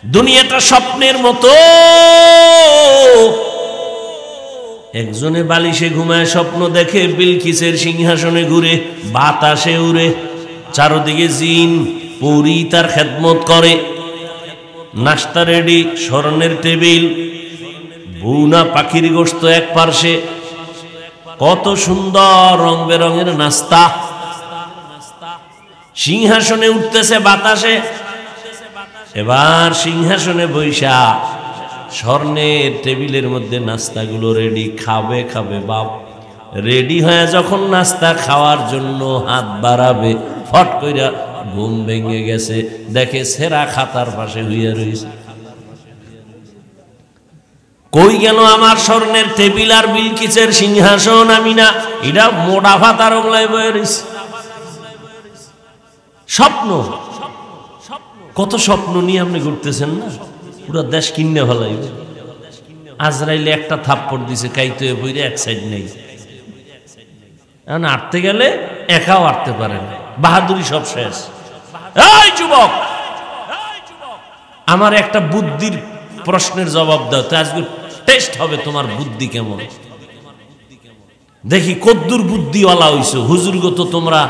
দুনিয়াটা স্বপ্নের মতো, একজনে বালিশে ঘুমায় স্বপ্ন দেখে বিলকিসের সিংহাসনে ঘুরে, বাতাসে উড়ে, চারদিকে জিন পরী তার খেদমত করে, নাস্তা রেডি, স্বর্ণের টেবিল, বুনা পাখির গোশত এক পার্শ্বে, কত সুন্দর রং বেরঙের নাস্তা, সিংহাসনে উঠতেছে বাতাসে। এবার সিংহাসনে বৈশা স্বর্ণের টেবিলের মধ্যে নাস্তাগুলো রেডি, খাবে খাবে বাপ। রেডি হয়ে যখন নাস্তা খাওয়ার জন্য হাত বাড়াবে, ফট কইরা ঘুম ভেঙে গেছে, দেখে সেরা খাতার পাশে হইয়া রয়েছে। কই গেল আমার স্বর্ণের টেবিল আর বিলকিসের সিংহাসন? আমি না, এটা মোটা ভাতার ওগলাই বয়ে রয়েছে। স্বপ্ন, কত স্বপ্ন নিয়ে আপনি ঘুরতেছেন না, পুরো দেশ কিনে ফেলাইবে। আজরাইলে একটা থাপ্পড় দিছে, কাইতে বইরে এক সাইড নেই, এখন আটতে গেলে একাও আটতে পারে না, বাহাদুরি সব শেষ। এই যুবক, আমার একটা বুদ্ধির প্রশ্নের জবাব দাও তো, আজকে টেস্ট হবে তোমার বুদ্ধি কেমন, দেখি কদ্দুর বুদ্ধিওয়ালা হইছো। হুজুরগো তো তোমরা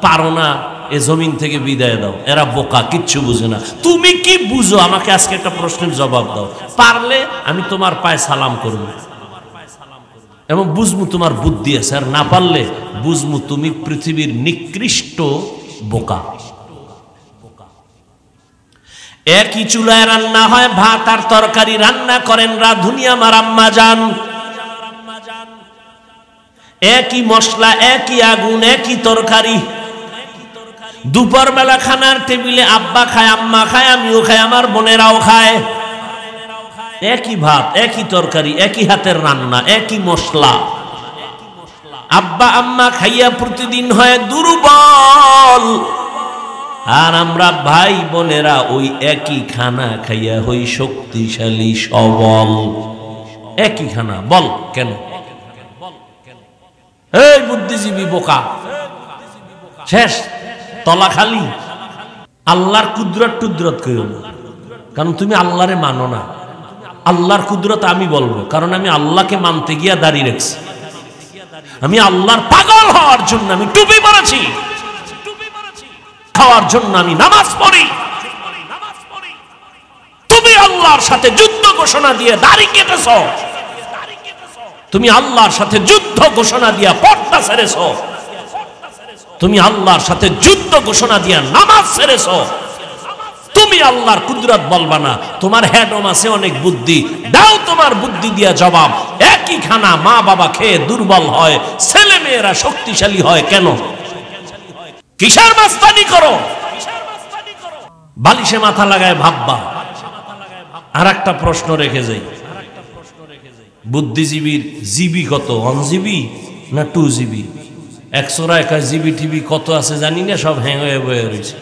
পারো না, এ জমিন থেকে বিদায় দাও, এরা বোকা, কিচ্ছু বুঝে না। তুমি কি বুঝো? আমাকে আজকে একটা প্রশ্নের জবাব দাও। পারলে আমি তোমার পায়ে সালাম করব এবং বুঝমু তোমার বুদ্ধি আছে, আর না পারলে বুঝমু তুমি পৃথিবীর নিকৃষ্ট বোকা। একই চুলায় রান্না হয় ভাত আর তরকারি, রান্না করেন রাঁধুনি আমার আম্মা জান। একই মশলা, একই আগুন, একই তরকারি। দুপুর বেলা খানার টেবিলে আব্বা খায়, আম্মা খায়, আমিও খাই, আমার বোনেরাও খায়। একই ভাত, একই তরকারি, একই হাতের রান্না, একই মশলা। আব্বা আম্মা খাইয়া প্রতিদিন হয় দুর্বল, আর আমরা ভাই বোনেরা ওই একই খানা খাইয়া হই শক্তিশালী সবল। একই খানা, বল কেন? এই বুদ্ধিজীবী বোকা, শেষ, তলা খালি। আল্লাহর কুদরত টুদরত কইও না, কারণ তুমি আল্লাহরে মানো না। আল্লাহর কুদরত আমি বলবো, কারণ আমি আল্লাহকে মানতে গিয়া দাঁড়িয়ে রাখছি। আমি আল্লাহর পাগল হওয়ার জন্য আমি টুপি পরেছি, খাওয়ার জন্য আমি নামাজ পড়ি। তুমি আল্লাহর সাথে যুদ্ধ ঘোষণা দিয়ে দাড়ি কেটেছ, তুমি আল্লাহর সাথে যুদ্ধ ঘোষণা দিয়া পর্দা ছেড়েছ, তুমি আল্লাহর সাথে যুদ্ধ ঘোষণা দিয়া নামাজ ছেড়েছ। তুমি আল্লাহর কুদরত বলবা না। তোমার হেডম আছে অনেক বুদ্ধি, দাও তোমার বুদ্ধি দিয়া জবাব। একই খানা মা বাবা খেয়ে দুর্বল হয়, ছেলে মেয়েরা শক্তিশালী হয় কেন? কিসের মাস্তানি করো? বালিশে মাথা লাগায় ভাববা। আর একটা প্রশ্ন রেখে যাই, বুদ্ধিজীবীর জিবি কত? 1 জিবি না 2 জিবি? 100 জিবি টিবি কত আছে জানি না, সব হ্যাং হয়ে বয়ে রয়েছে।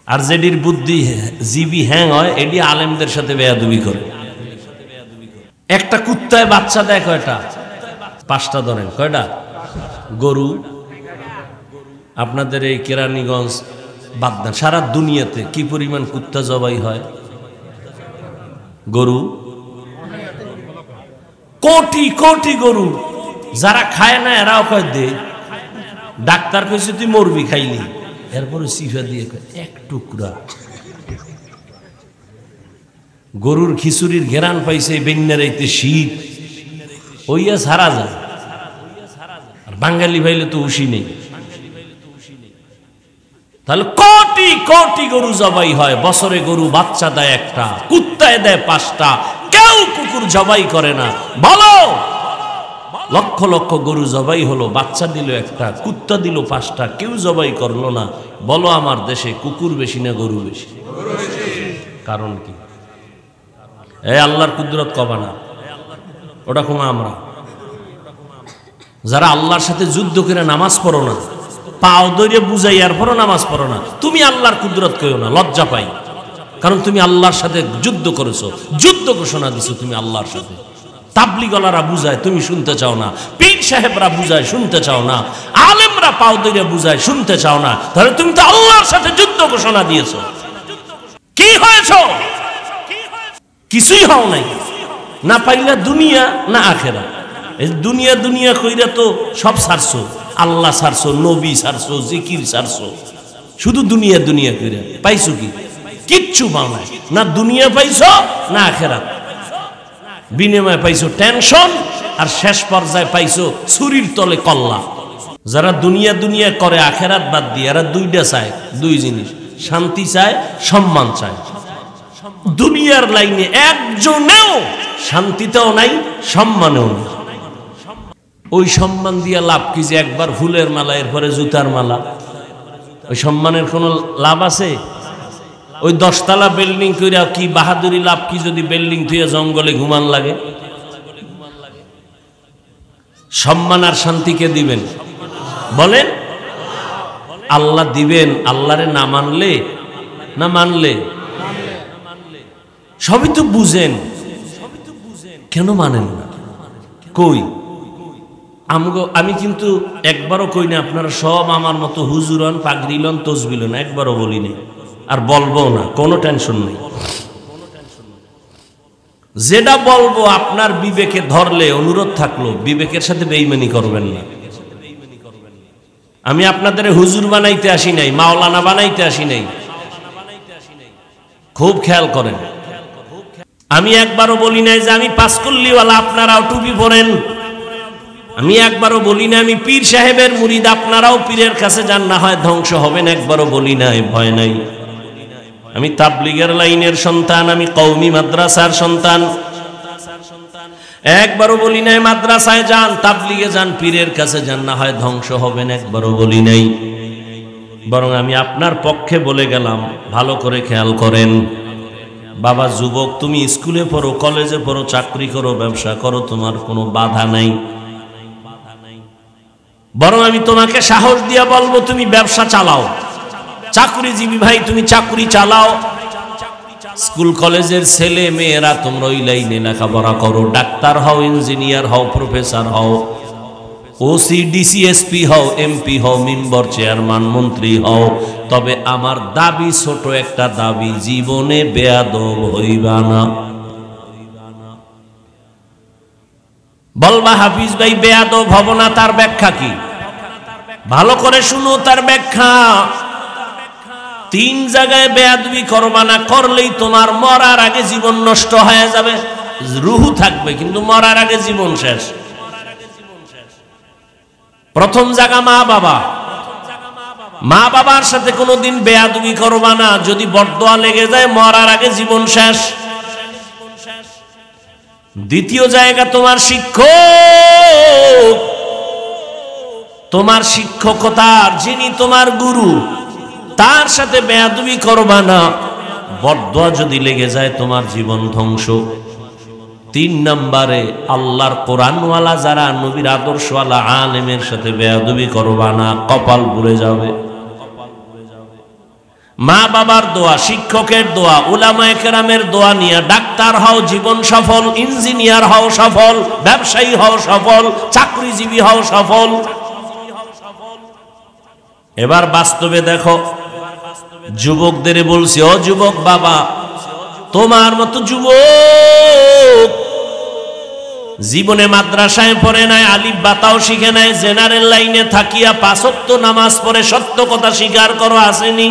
আর যেটির বুদ্ধি জিবি হ্যাং হয়, এটি আলেমদের সাথে বেয়াদবি করে। একটা কুত্তায় বাচ্চা দেয় কয়টা? 5টা ধরেন, কয়টা? গরু আপনাদের এই কেরানীগঞ্জ বাগদা, সারা দুনিয়াতে কি পরিমাণ কুত্তা জবাই হয়? গরু কোটি কোটি গরু। যারা খায় না এরাও কয় দে, ডাক্তার কইছে তুই মরবি খাইলি, এরপরে সিফা দিয়ে এক টুকরা। গরুর খিচুড়ির ঘেরান পাইছে বেন্যারাইতে শীত ওইয়া সারা যায়। আর বাঙালি ভাইলে তো উশি নেই। তাহলে কোটি কোটি গরু জবাই হয়, বছরে গরু বাচ্চা দেয় একটা, কুত্তায় দেয় 5টা, কেউ কুকুর জবাই করে না। বলো, লক্ষ লক্ষ গরু জবাই হলো, বাচ্চা দিল একটা, কুত্তা দিল 5টা, কেউ জবাই করলো না। বলো আমার দেশে কুকুর বেশি না গরু বেশি? কারণ কি? আল্লাহর কুদরত কবা না, ওটা কমা আমরা যারা আল্লাহর সাথে যুদ্ধ করে নামাজ পড়ো না, পাও ধরে বুঝাই আর পরও নামাজ পড়ো না, তুমি আল্লাহর কুদরত কইও না, লজ্জা পাই। কারণ তুমি আল্লাহর সাথে যুদ্ধ করেছো, যুদ্ধ ঘোষণা দিছো তুমি আল্লাহর সাথে। তাবলিগলারা বুঝায়, তুমি শুনতে চাও না। পীর সাহেবরা বুঝায়, শুনতে চাও না। আলেমরা পাও ধরে বুঝায়, শুনতে চাও না। তাহলে তুমি তো আল্লাহর সাথে যুদ্ধ ঘোষণা দিয়েছো। কি হয়েছো? কিছুই হও নাই। না পাইলা দুনিয়া না আখেরা। এই দুনিয়া দুনিয়া কইরা তো সব ছাড়ছো, আল্লাহ ছাড়ছো, নবী ছাড়ছো, জিকির ছাড়ছো, শুধু দুনিয়া দুনিয়া কইরা পাইছো কি? কিচ্ছু পাও নাই। না দুনিয়া পাইছো না আখেরাত। বিনিময়ে পাইছো টেনশন, আর শেষ পর্যায়ে পাইছো ছুরির তলে কল্লা। যারা দুনিয়া দুনিয়া করে আখেরাত বাদ দিয়ে, এরা দুইটা চায়, দুই জিনিস, শান্তি চায়, সম্মান চায়। দুনিয়ার লাইনে একজনেও শান্তিতেও নাই, সম্মানেও নাই। ওই সম্মান দিয়া লাভ কি? যে একবার ফুলের মালা, এরপরে জুতার মালা, ওই সম্মানের কোনো লাভ আছে? ওই 10 তলা বিল্ডিং কইরা কি বাহাদুরি লাভ কি যদি বিল্ডিং থুয়ে জঙ্গলে ঘুমান লাগে? সম্মান আর শান্তিকে দিবেন বলেন? আল্লাহ দিবেন। আল্লাহরে না মানলে, না মানলে সবই তো বুঝেন, কেন মানেন না? কই আমি কিন্তু একবারও কই না আপনারা সব আমার মতো হুজুরন, পাগড়িলন, তসবিলন, একবারও বলি না, আর বলবো না, কোনো টেনশন নেই। যেটা বলবো আপনার বিবেকে ধরলে, অনুরোধ থাকলো বিবেকের সাথে বেঈমানি করবেন না। আমি আপনাদের হুজুর বানাইতে আসি নাই, মাওলানা বানাইতে আসি নাই, খুব খেয়াল করেন। আমি একবারও বলি নাই যে আমি পাঁচকল্লিওয়ালা, আপনারাও টুপি পরেন। আমি একবারও বলি না আমি পীর সাহেবের মুরিদ, আপনারাও পীরের কাছে যান, না হয় ধ্বংস হবেন, একবারও বলি নাই, ভয় নাই। আমি তাবলিগের লাইনের সন্তান, আমি কওমি মাদ্রাসার সন্তান। একবারও বলি নাই মাদ্রাসায় যান, তাবলিগে যান, পীরের কাছে যান, না হয় ধ্বংস হবেন, একবারও বলি নাই। বরং আমি আপনার পক্ষে বলে গেলাম, ভালো করে খেয়াল করেন। বাবা যুবক, তুমি স্কুলে পড়ো, কলেজে পড়ো, চাকরি করো, ব্যবসা করো, তোমার কোনো বাধা নাই। বরং আমি তোমাকে সাহস দিয়া বলবো, তুমি ব্যবসা চালাও। চাকরিজীবী ভাই, তুমি চাকরি চালাও। স্কুল কলেজের ছেলে মেয়েরা তোমরা ওই লাইনে লেখাপড়া করো, ডাক্তার হও, ইঞ্জিনিয়ার হও, প্রফেসর হও, ওসি, ডিসি, এসপি হও, এমপি হও, মেম্বার, চেয়ারম্যান, মন্ত্রী হও। তবে আমার দাবি, ছোট একটা দাবি, জীবনে বেয়াদব হইবা না। বলবা হাফিজ ভাই বেয়াদব হব না, তার ব্যাখ্যা কি? ভালো করে শুনো তার ব্যাখ্যা। 3 জায়গায় বেয়াদবি করবা না, করলেই তোমার মরার আগে জীবন নষ্ট হয়ে যাবে। রুহু থাকবে কিন্তু মরার আগে জীবন শেষ। প্রথম জায়গা মা বাবা। মা বাবার সাথে কোনোদিন বেয়াদবি করবা না, যদি বরদোয়া লেগে যায় মরার আগে জীবন শেষ। দ্বিতীয় জায়গা তোমার শিক্ষক, তোমার শিক্ষকতার যিনি তোমার গুরু, তার সাথে বেয়াদবি করবা না, বরদোয়া যদি লেগে যায় তোমার জীবন ধ্বংস। 3 নম্বরে আল্লাহর কোরআনওয়ালা যারা, নবীর আদর্শওয়ালা আলেমের সাথে বেয়াদবি করবা না, কপাল পুড়ে যাবে। মা বাবার দোয়া, শিক্ষকের দোয়া, উলামায়ে কেরামের দোয়া নিয়ে ডাক্তার হও, জীবন সফল, ইঞ্জিনিয়ার হও সফল, ব্যবসায়ী হও সফল, চাকরিজীবী হও সফল। এবার বাস্তবে দেখো, যুবকদের বলছি, ও যুবক বাবা, তোমার মতো যুবক জীবনে মাদ্রাসায় পড়ে নাই, আলিফ বাতাও শিখে নাই, জেনারেল লাইনে থাকিয়া 5 ওয়াক্ত নামাজ পড়ে সত্য কথা স্বীকার করো, আসেনি?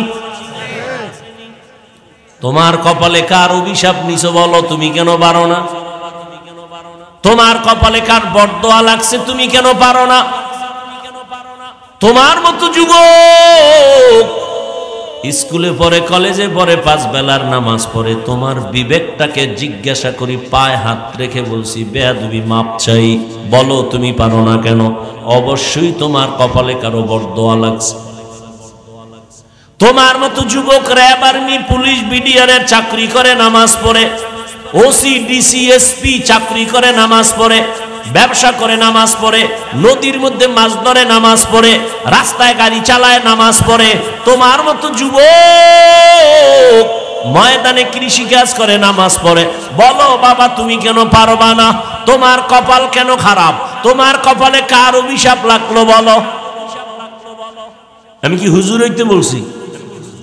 তোমার কপালে কার অভিশাপ নিছো বলো, তুমি কেন পারো না? তোমার কপালে কার বরদোয়া লাগছে, তুমি কেন পারো না? তোমার মতো যুবক স্কুলে পড়ে, কলেজে পড়ে, 5 বেলার নামাজ পড়ে, তোমার বিবেকটাকে জিজ্ঞাসা করি, পায়ে হাত রেখে বলছি, বেয়াদবি মাপ চাই, বলো তুমি পারো না কেন? অবশ্যই তোমার কপালে কারো বরদোয়া লাগছে। তোমার মতো যুবক র্যাব, আর্মি, পুলিশ, বিডিআরের চাকরি করে, নামাজ পড়ে, ওসি, ডিসি, এসপি চাকরি করে, নামাজ পড়ে, ব্যবসা করে, নামাজ পড়ে, নদীর মধ্যে মাছ ধরে, নামাজ পড়ে, রাস্তায় গাড়ি চালায়, নামাজ পড়ে। তোমার মতো যুবক ময়দানে কৃষি কাজ করে, নামাজ পড়ে, বলো বাবা তুমি কেন পারবা না? তোমার কপাল কেন খারাপ? তোমার কপালে কার অভিশাপ লাগলো বলো? আমি কি হুজুর হইতে বলছি?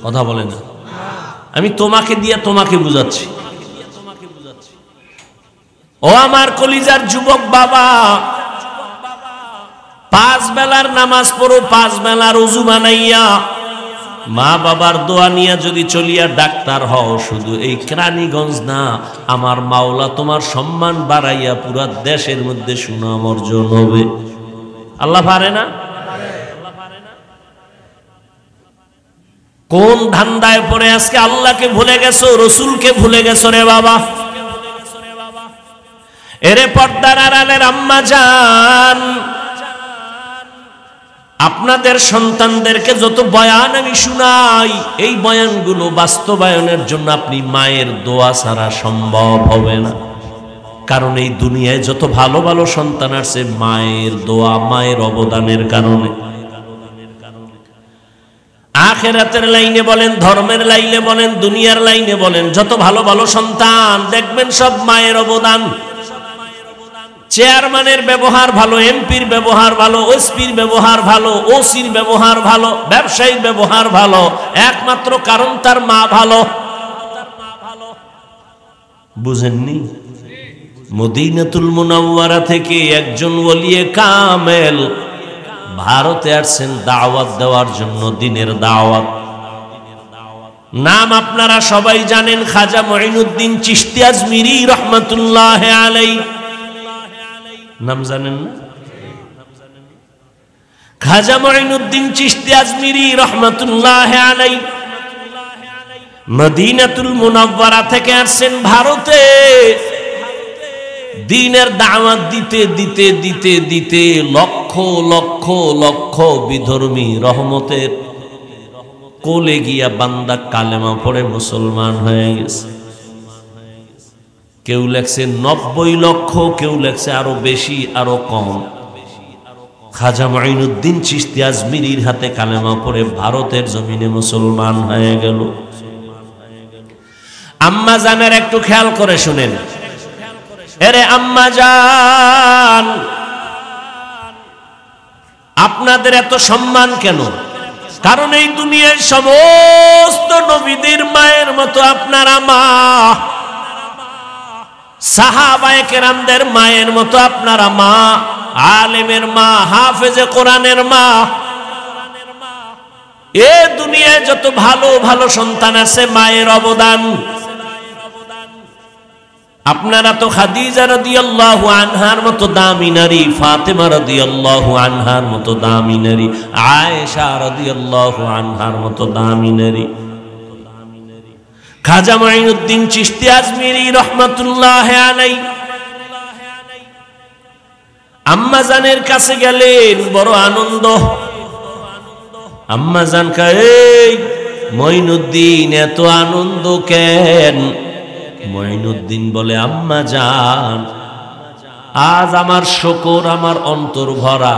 কথা বলে না, আমি তোমাকে দিয়ে তোমাকে বুঝাচ্ছি। ও আমার কলিজার যুবক বাবা, 5 বেলার নামাজ পড়ো, 5 বেলার ওযু বানাইয়া, মা বাবার দোয়া নিয়ে যদি চলিয়া ডাক্তার হও, শুধু এই কেরানীগঞ্জ না, আমার মাওলা তোমার সম্মান বাড়াইয়া পুরা দেশের মধ্যে সুনাম অর্জন হবে। আল্লাহ পারে না? কোন ধান্দায় পড়ে আজকে আল্লাহকে ভুলে গেছো, রসুলকে ভুলে গেছো রে বাবা? এরে পর্দার আড়ালের আম্মা জান, আপনাদের সন্তানদেরকে যত বয়ান আমি শুনাই, এই বয়ানগুলো বাস্তবায়নের জন্য আপনি মায়ের দোয়া ছাড়া সম্ভব হবে না। কারণ এই দুনিয়ায় যত ভালো ভালো সন্তান আছে, মায়ের দোয়া, মায়ের অবদানের কারণে। আখিরাতের লাইনে বলেন, ধর্মের লাইনে বলেন, দুনিয়ার লাইনে বলেন, যত ভালো ভালো সন্তান দেখবেন সব মায়ের অবদান। চেয়ারম্যানের ব্যবহার ভালো, এমপির ব্যবহার ভালো, ওসপির ব্যবহার ভালো, ওসির ব্যবহার ভালো, ব্যবসায়ীর ব্যবহার ভালো, একমাত্র কারণ তার মা ভালো। বুঝেননি? মদিনাতুল মুনাওয়ারা থেকে একজন ওলিয়ে কামেল ভারতে আসছেন দাওয়াত দেওয়ার জন্য, দিনের দাওয়াত। নাম আপনারা সবাই জানেন, খাজা মঈনুদ্দিন চিশতি আজমিরি রহমাতুল্লাহ আলাইহি। নাম জানেন না? খাজা মঈনুদ্দিন চিশতি আজমিরি রহমাতুল্লাহ আলাইহি মদিনাতুল মুনাওয়ারা থেকে আসছেন ভারতে। দ্বীনের দাওয়াত দিতে দিতে দিতে দিতে লক্ষ লক্ষ লক্ষ বিধর্মী রহমতের কোলে গিয়া বান্দা কালেমা পড়ে মুসলমান হয়ে গেছে। কেউ লেখছে 90 লক্ষ, কেউ লেখছে আরো বেশি, আরো কম। খাজা মঈনুদ্দিন চিশতি আজমিরির হাতে কালেমা পড়ে ভারতের জমিনে মুসলমান হয়ে গেল। আম্মা জানের একটু খেয়াল করে শুনেন, এরে আম্মা জান, আপনাদের এত সম্মান কেন? কারণ এই দুনিয়ায় সমস্ত নবীদের মায়ের মতো আপনারা মা, সাহাবায়ে কেরামদের মায়ের মতো আপনারা মা, আলেমের মা, হাফেজে কোরআনের মা। এ দুনিয়ায় যত ভালো ভালো সন্তান আছে, মায়ের অবদান। আপনারা তো খাদিজা রাদিয়াল্লাহু আনহার মতো দামি নারী, ফাতেমা রাদিয়াল্লাহু আনহার মতো দামি নারী, আয়েশা রাদিয়াল্লাহু আনহার মতো দামি নারী। খাজা মঈনুদ্দিন চিশতি আজমিরি রহমাতুল্লাহ আলাইহি আম্মা জানের কাছে গেলেন, বড় আনন্দ। আম্মা জান কয়, এই মঈনুদ্দিন এত আনন্দ কেন? মঈনুদ্দিন বলে, আম্মা জান, আজ আমার শকর, আমার অন্তর ভরা,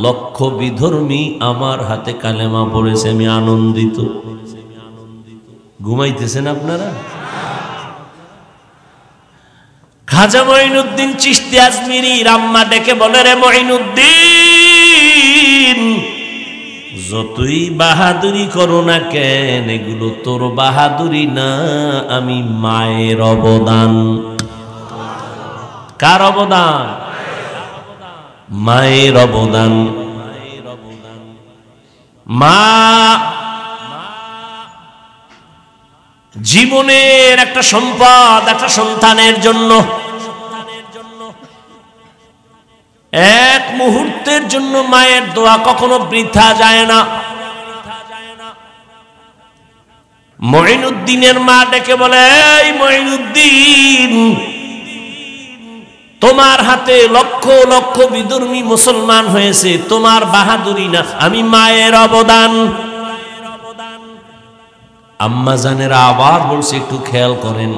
লক্ষ বিধর্মী আমার হাতে কালেমা পড়েছে, আমি আনন্দিত। ঘুমাইতেছেন আপনারা? খাজা মঈনুদ্দিন চিশতি আজমিরি আম্মা ডেকে বলে, রে মঈনুদ্দিন, যতই বাহাদুরি করো না কেন, এগুলো তোর বাহাদুরি না, আমি মায়ের অবদান। কার অবদান? মায়ের অবদান। মা জীবনের একটা সম্পদ, একটা সন্তানের জন্য এক মুহূর্তের জন্য মায়ের দোয়া কখনো বৃথা যায় না। মঈনুদ্দিনের মা ডেকে বলে, এই মঈনুদ্দিন, তোমার হাতে লক্ষ লক্ষ বিধর্মী মুসলমান হয়েছে, তোমার বাহাদুরি না, আমি মায়ের অবদান। আম্মা জানেরা আবার বলছে, একটু খেয়াল করেন।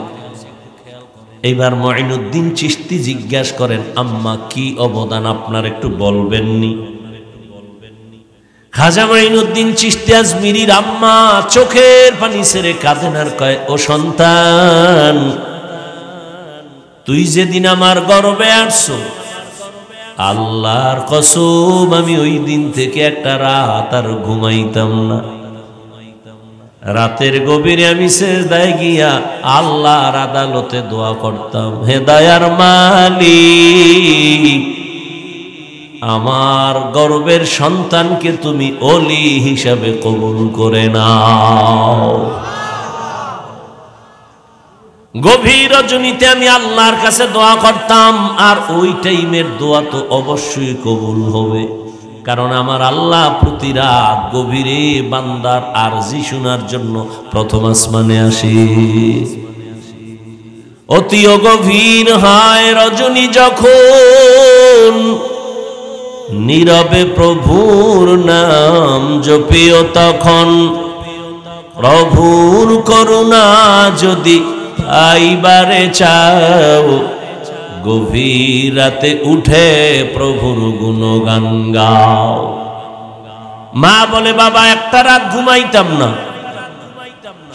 এইবার মঈনুদ্দিন চিশতি জিজ্ঞাসা করেন, আম্মা কি অবদান আপনার একটু বলবেননি? খাজা মঈনুদ্দিন চিশতি আজমিরির আম্মা চোখের পানি ছেড়ে কাঁদেন আর কয়, ও সন্তান, তুই যেদিন আমার গর্বে আসছো, আল্লাহর কসম আমি ওই দিন থেকে একটা রাত আর ঘুমাইতাম না। রাতের গভীরে আমি সেজদায় গিয়া আল্লাহর আদালতে দোয়া করতাম, হে দয়ার মালিক, আমার গর্বের সন্তানকে তুমি ওলি হিসাবে কবুল করে নাও। গভীর রজনীতে আমি আল্লাহর কাছে দোয়া করতাম, আর ওই টাইমের দোয়া তো অবশ্যই কবুল হবে, কারণ আমার আল্লাহ প্রতি রাত গভীরে বান্দার আরজি শোনার জন্য প্রথম আসমানে আসে। অতি গভীর হয় রজনী যখন, নীরবে প্রভুর নাম জপিও তখন, প্রভুর করুণা যদি আইবারে চাও, গভীর রাতে উঠে প্রভুর গুণগান গাও। মা বলে, বাবা একটা রাত ঘুমাইতাম না,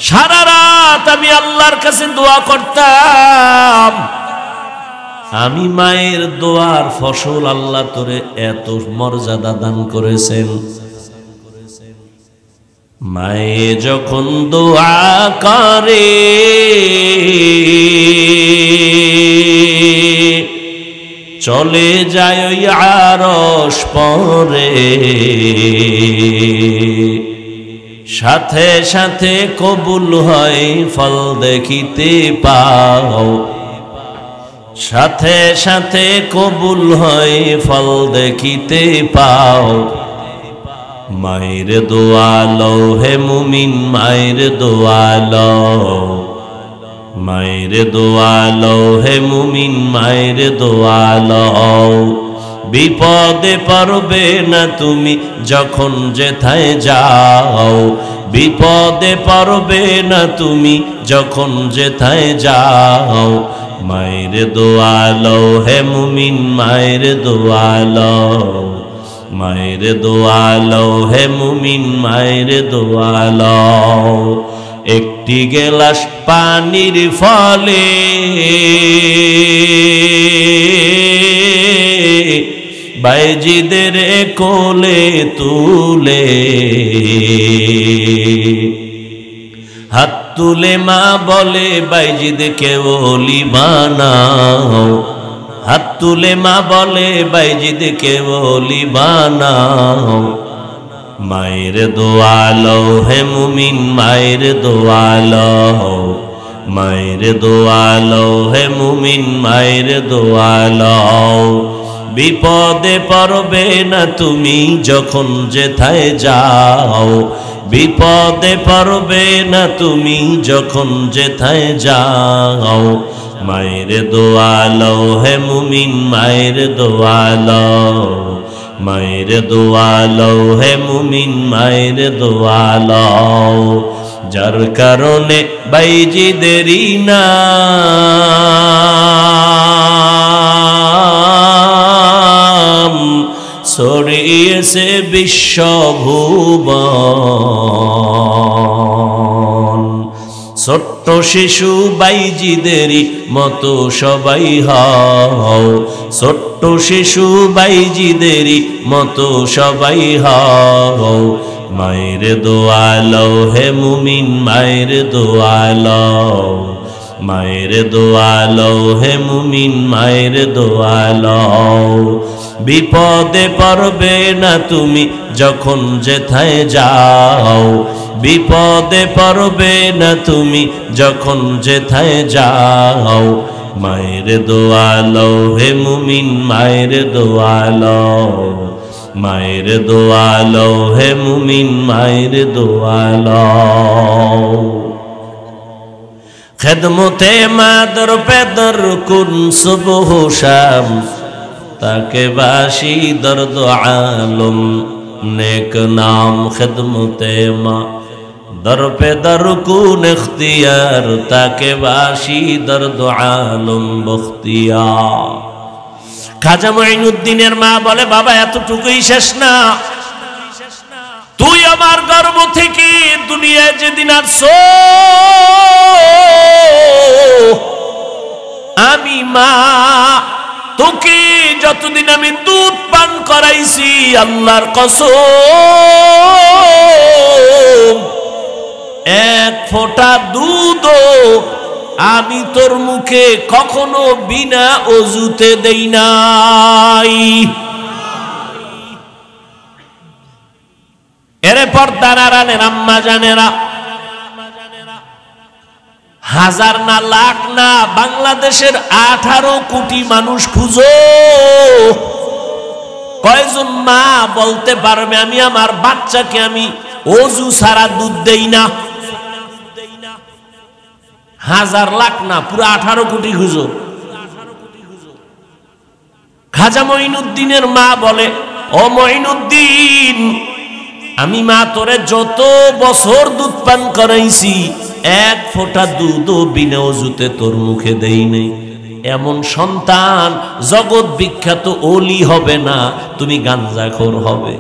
সারা রাত আমি আল্লাহর কাছে দোয়া করতাম। আমি মায়ের দোয়ার ফসল, আল্লাহ তোরে এত মর্যাদা দান করেছেন। মায়ে যখন দোয়া করে, চলে যায় ওই আরশ পরে, সাথে সাথে কবুল হয় ফল দেখিতে পাও, সাথে সাথে কবুল হয় ফল দেখিতে পাও। মায়ের দোয়া লও হে মুমিন, মায়ের দোয়া লও, মায়ের দোয়া লও হে মুমিন, মায়ের দোয়া লও। বিপদে পড়বে না তুমি যখন যেথায় যাও, বিপদে পড়বে না তুমি যখন যেথায় যাও। মায়ের দোয়া লও হে মুমিন, মায়ের দোয়া লও, মায়ের দোয়া লও হে মুমিন, মায়ের দোয়া লও। একটি গেলাস পানির ফলে বাইজিদের কোলে তুলে, হাত তুলে মা বলে বাইজিদকে ওলি বানাও, হাত তুলে মা বলে বাইজিদকে ওলি বানাও। মায়ের দোয়া লও হে মুমিন, মায়ের দোয়া লও, মায়ের দোয়া লও হে মুমিন, মায়ের দোয়া লও। বিপদে পড়বে না তুমি যখন যেথায় যাও, বিপদে পড়বে না তুমি যখন যেথায় যাও। মায়ের দোয়া লও হে মুমিন, মায়ের দোয়া লও, মায়ের দোয়া লও হে মুমিন, মায়ের দোয়া লও। যার কারণে বাইজিদেরই নাম ছড়িয়েছে বিশ্বভুবন। ছোট্ট শিশু বাইজিদেরই মতো সবাই হও, ছোট্ট শিশু বাইজিদেরই মতো সবাই হও। মায়ের দোয়া লও হে মুমিন, মায়ের দোয়া লও, মায়ের দোয়া লও হে মুমিন মায়ের দোয়া লও বিপদে পড়বে না তুমি যখন যেথায় যাও বিপদে পড়বে না তুমি যখন যেথায় যাও মায়ের দোয়া লও হে মুমিন মায়ের দোয়া লও মায়ের দোয়া লও হে মুমিন মায়ের দোয়া লও খেদমতে মাদর পেদর কুন সুবহ শাম তাকে বাসি দর্দ আলম নেক নাম খেদমতে মা দর পে দর কুন ইখতিয়ার তাকে বাসি দর্দ আলম বখতিয়ার খাজা মঈনুদ্দিনের মা বলে বাবা এতটুকুই শেষ না তুই আমার গর্ভ থেকে দুনিয়ায় যেদিন আসছো আমি মা তোকে যতদিন আমি দুধ পান করাইছি আল্লাহর কসম এক ফোঁটা দুধও আমি তোর মুখে কখনো বিনা অজুতে দেই নাই এরে পর্দার আড়ালের আম্মা জানেরা হাজার না লাখ না বাংলাদেশের 18 কোটি মানুষ খুঁজো কয়জন মা বলতে পারবে আমি আমার বাচ্চাকে আমি অজু ছাড়া দুধ দেই না হাজার লাখ না পুরো 18 কোটি খুঁজো খাজা মঈনুদ্দিনের মা বলে ও মঈনুদ্দিন আমি মা তোরে যত বছর দুধ পান করাইছি এক ফোঁটা দুধও বিনা অজুতে তোর মুখে দেই নাই এমন সন্তান জগৎ বিখ্যাত ওলি হবে না তুমি গাঞ্জাখোর হবে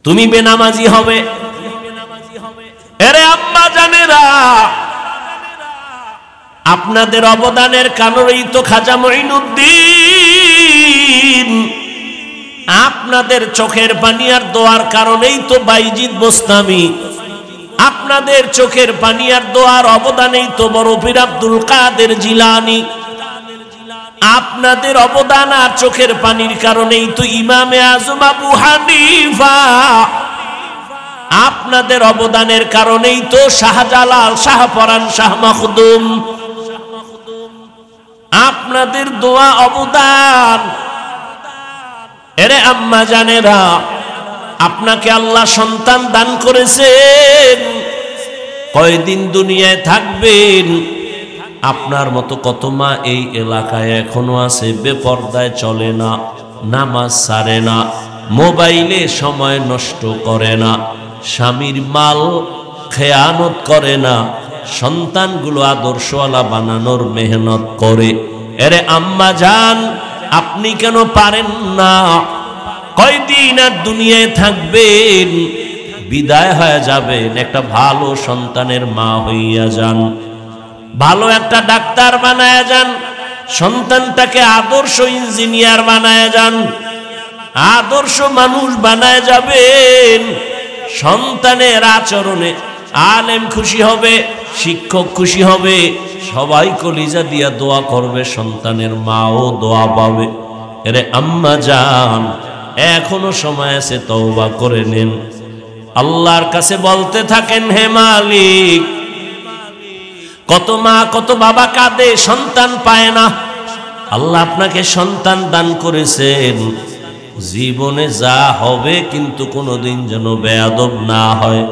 তুমি বেনামাজি হবে এরে আম্মা জানেরা আপনাদের অবদানের কারণেই তো খাজা মঈনুদ্দিন আপনাদের চোখের পানি আর দোয়ার কারণেই তো বাইজিদ বোস্তামি আপনাদের চোখের পানি আর দোয়ার অবদানেই তো বড় পীর আব্দুল কাদের জিলানী আপনাদের অবদান আর চোখের পানির কারণেই তো ইমামে আজম আবু হানিফা আপনাদের অবদানের কারণেই তো শাহজালাল শাহপরান শাহ মখদুম আপনাদের দোয়া অবদান এরে আম্মা জানেরা আপনাকে আল্লাহ সন্তান দান করেছেন কয়দিন দুনিয়ায় থাকবেন আপনার মতো কত মা এই এলাকায় এখনো আছে বেপরদায় চলে না নামাজ ছাড়ে না মোবাইলে সময় নষ্ট করে না স্বামীর মাল খেয়ানত করে না সন্তানগুলো আদর্শওয়ালা বানানোর মেহনত করে এরে আম্মা জান আপনি কেন পারেন না কয়দিন আর দুনিয়ায় থাকবেন বিদায় হয়ে যাবেন একটা ভালো সন্তানের মা হইয়া যান ভালো একটা ডাক্তার বানায়া যান সন্তানটাকে আদর্শ ইঞ্জিনিয়ার বানায়া যান আদর্শ মানুষ বানায় যাবেন সন্তানের আচরণে আলেম খুশি হবে শিক্ষক খুশি হবে সবাই কলিজা দিয়া দোয়া করবে সন্তানের মাও দোয়া পাবে এরে আম্মা জান এখনো সময় আছে তওবা করে নেন আল্লাহর কাছে বলতে থাকেন হে মালিক কত মা কত বাবা কাঁদে সন্তান পায় না আল্লাহ আপনাকে সন্তান দান করেছেন জীবনে যা হবে কিন্তু কোনোদিন যেন বেয়াদব না হয়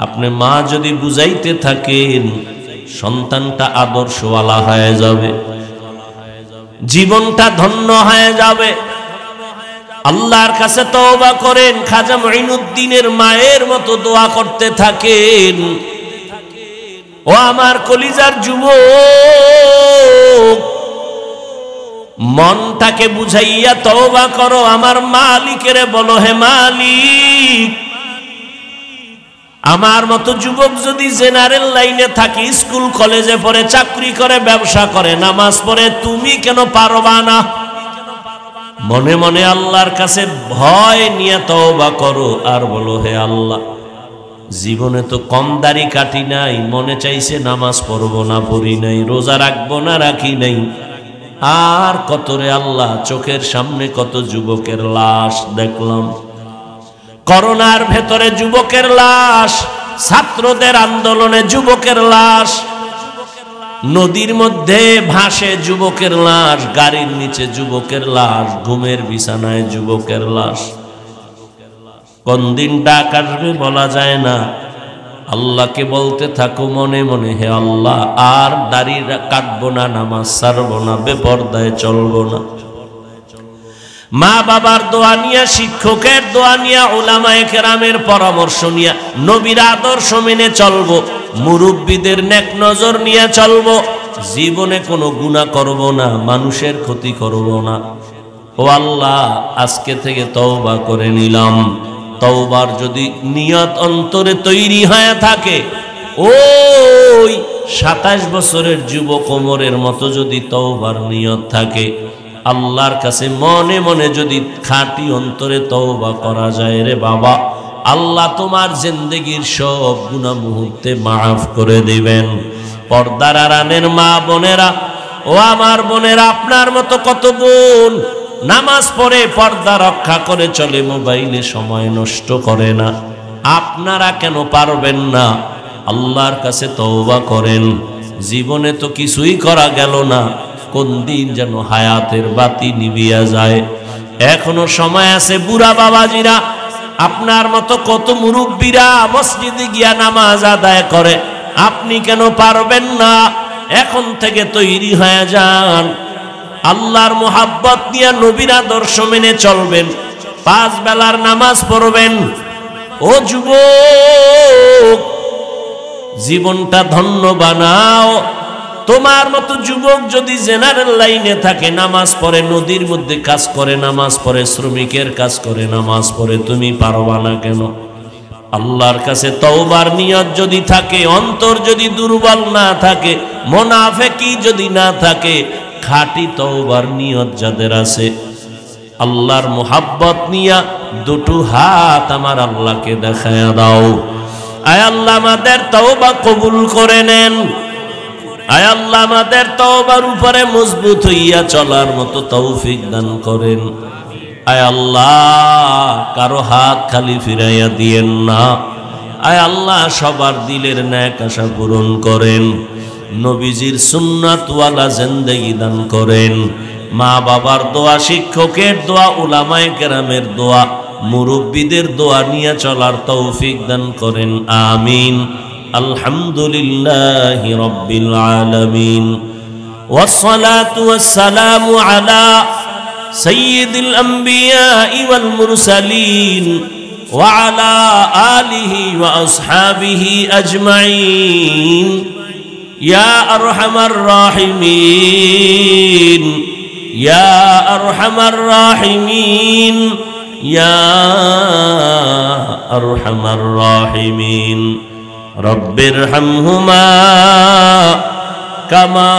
আপনি মা যদি বুঝাইতে থাকেন সন্তানটা আদর্শওয়ালা হয়ে যাবে জীবনটা ধন্য হয়ে যাবে আল্লাহর কাছে তওবা করেন খাজা মঈনুদ্দিনের মায়ের মতো দোয়া করতে থাকেন ও আমার কলিজার যুবক মনটাকে বুঝাইয়া তওবা করো আমার মালিকের বলো হে মালিক আমার মতো যুবক যদি জেনারেল লাইনে থাকি স্কুল কলেজে পড়ে চাকরি করে ব্যবসা করে নামাজ পড়ে তুমি কেন পারবা না মনে মনে আল্লাহর কাছে ভয় নিয়ে তওবা করো আর বলো হে আল্লাহ জীবনে তো কম দাড়ি কাটি নাই, মনে চাইছে নামাজ পড়বো না পড়ি নাই, রোজা রাখবো না রাখি নাই। আর কত রে আল্লাহ, চোখের সামনে কত যুবকের লাশ দেখলাম। করোনার ভেতরে যুবকের লাশ, ছাত্রদের আন্দোলনে যুবকের লাশ, নদীর মধ্যে ভাসে যুবকের লাশ, গাড়ির নিচে যুবকের লাশ, ঘুমের বিছানায় যুবকের লাশ। কোন দিন ডাক আসবে বলা যায় না। আল্লাহকে বলতে থাকো মনে মনে, হে আল্লাহ আর দাড়ি কাটবো না, নামাজ ছাড়বো না, বেপরদায় চলবো না। মা বাবার দোয়া নিয়া, শিক্ষকের দোয়া নিয়া, উলামায়ে কেরামের পরামর্শ নিয়া, নবীর আদর্শ মেনে চলবো, মুরব্বীদের নেক নজর নিয়ে চলবো। জীবনে কোনো গুনাহ করব না, মানুষের ক্ষতি করব না। ও আল্লাহ, আজকে থেকে তওবা করে নিলাম। তওবার যদি নিয়ত অন্তরে তৈরি হয়ে থাকে, ওই 27 বছরের যুবক ওমরের মতো যদি তওবার নিয়ত থাকে, আল্লাহর কাছে মনে মনে যদি খাঁটি অন্তরে তওবা করা যায়, রে বাবা, আল্লাহ তোমার জিন্দেগীর সব গুনাহ মুহূর্তে মাফ করে দিবেন। পর্দার আড়ালের মা বোনেরা, ও আমার বোনেরা, আপনার মতো কত বোন নামাজ পড়ে পর্দা রক্ষা করে চলে, মোবাইলে সময় নষ্ট করে না। আপনারা কেন পারবেন না? আল্লাহর কাছে তওবা করেন। জীবনে তো কিছুই করা গেল না, কোন দিন যেন হায়াতের বাতি নিভিয়া যায়। এখনো সময় আছে। বুড়া বাবাজিরা, আপনার মতো কত মুরব্বীরা মসজিদে গিয়া নামাজ আদায় করে, আপনি কেন পারবেন না? এখন থেকে তৈরি হয়ে যান, আল্লাহর মোহাব্বত নিয়ে নবীর আদর্শ মেনে চলবেন, 5 বেলার নামাজ পড়বেন। ও যুবক, জীবনটা ধন্য বানাও। তোমার মতো যুবক যদি জেনারেল লাইনে থাকে, নামাজ পড়ে, নদীর মধ্যে কাজ করে নামাজ পড়ে, শ্রমিকের কাজ করে নামাজ পড়ে, তুমি পারবা না কেন? আল্লাহর কাছে তওবার নিয়ত যদি থাকে, অন্তর যদি দুর্বল না থাকে, মুনাফিকি যদি না থাকে, খাঁটি তওবার নিয়ত যাদের আছে, আল্লাহর মোহাব্বত নিয়া দুটো হাত আমার আল্লাহকে দেখায়া দাও। আয় আল্লাহ, আমাদের তওবা কবুল করে নেন। আয় আল্লাহ, আমাদের তওবার উপরে মজবুত হইয়া চলার মতো তৌফিক দান করেন। আয় আল্লাহ, কারো হাত খালি ফিরাইয়া দিয়েন না। আয় আল্লাহ, সবার দিলের নেক আশা পূরণ করেন। নবীজির সুন্নাতওয়ালা জিন্দেগি দান করেন। মা বাবার দোয়া, শিক্ষকের দোয়া, উলামায়ে কেরামের দোয়া, মুরব্বীদের দোয়া নিয়ে চলার তৌফিক দান করেন। আমিন। আলহামদুলিল্লাহি রাব্বিল আলামিন, ওয়াসসালাতু ওয়াসসালামু আলা সাইয়্যিদিল আমবিয়াই ওয়াল মুরসালিন ওয়া আলা আলিহি ওয়া আসহাবিহি আজমাইন। ইয়া আরহামার রাহিমিন, ইয়া আরহামার রাহিমিন, ইয়া আরহামার রাহিমিন। রব্বিরহামহুমা কামা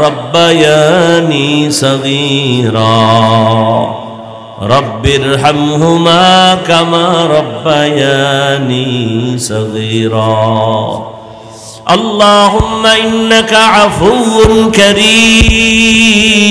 রব্বায়ানি সগীরা, রব্বিরহামহুমা কামা রব্বায়ানি সগীরা। আল্লাহুম্মা ইন্নাকা আফুউন কারীম।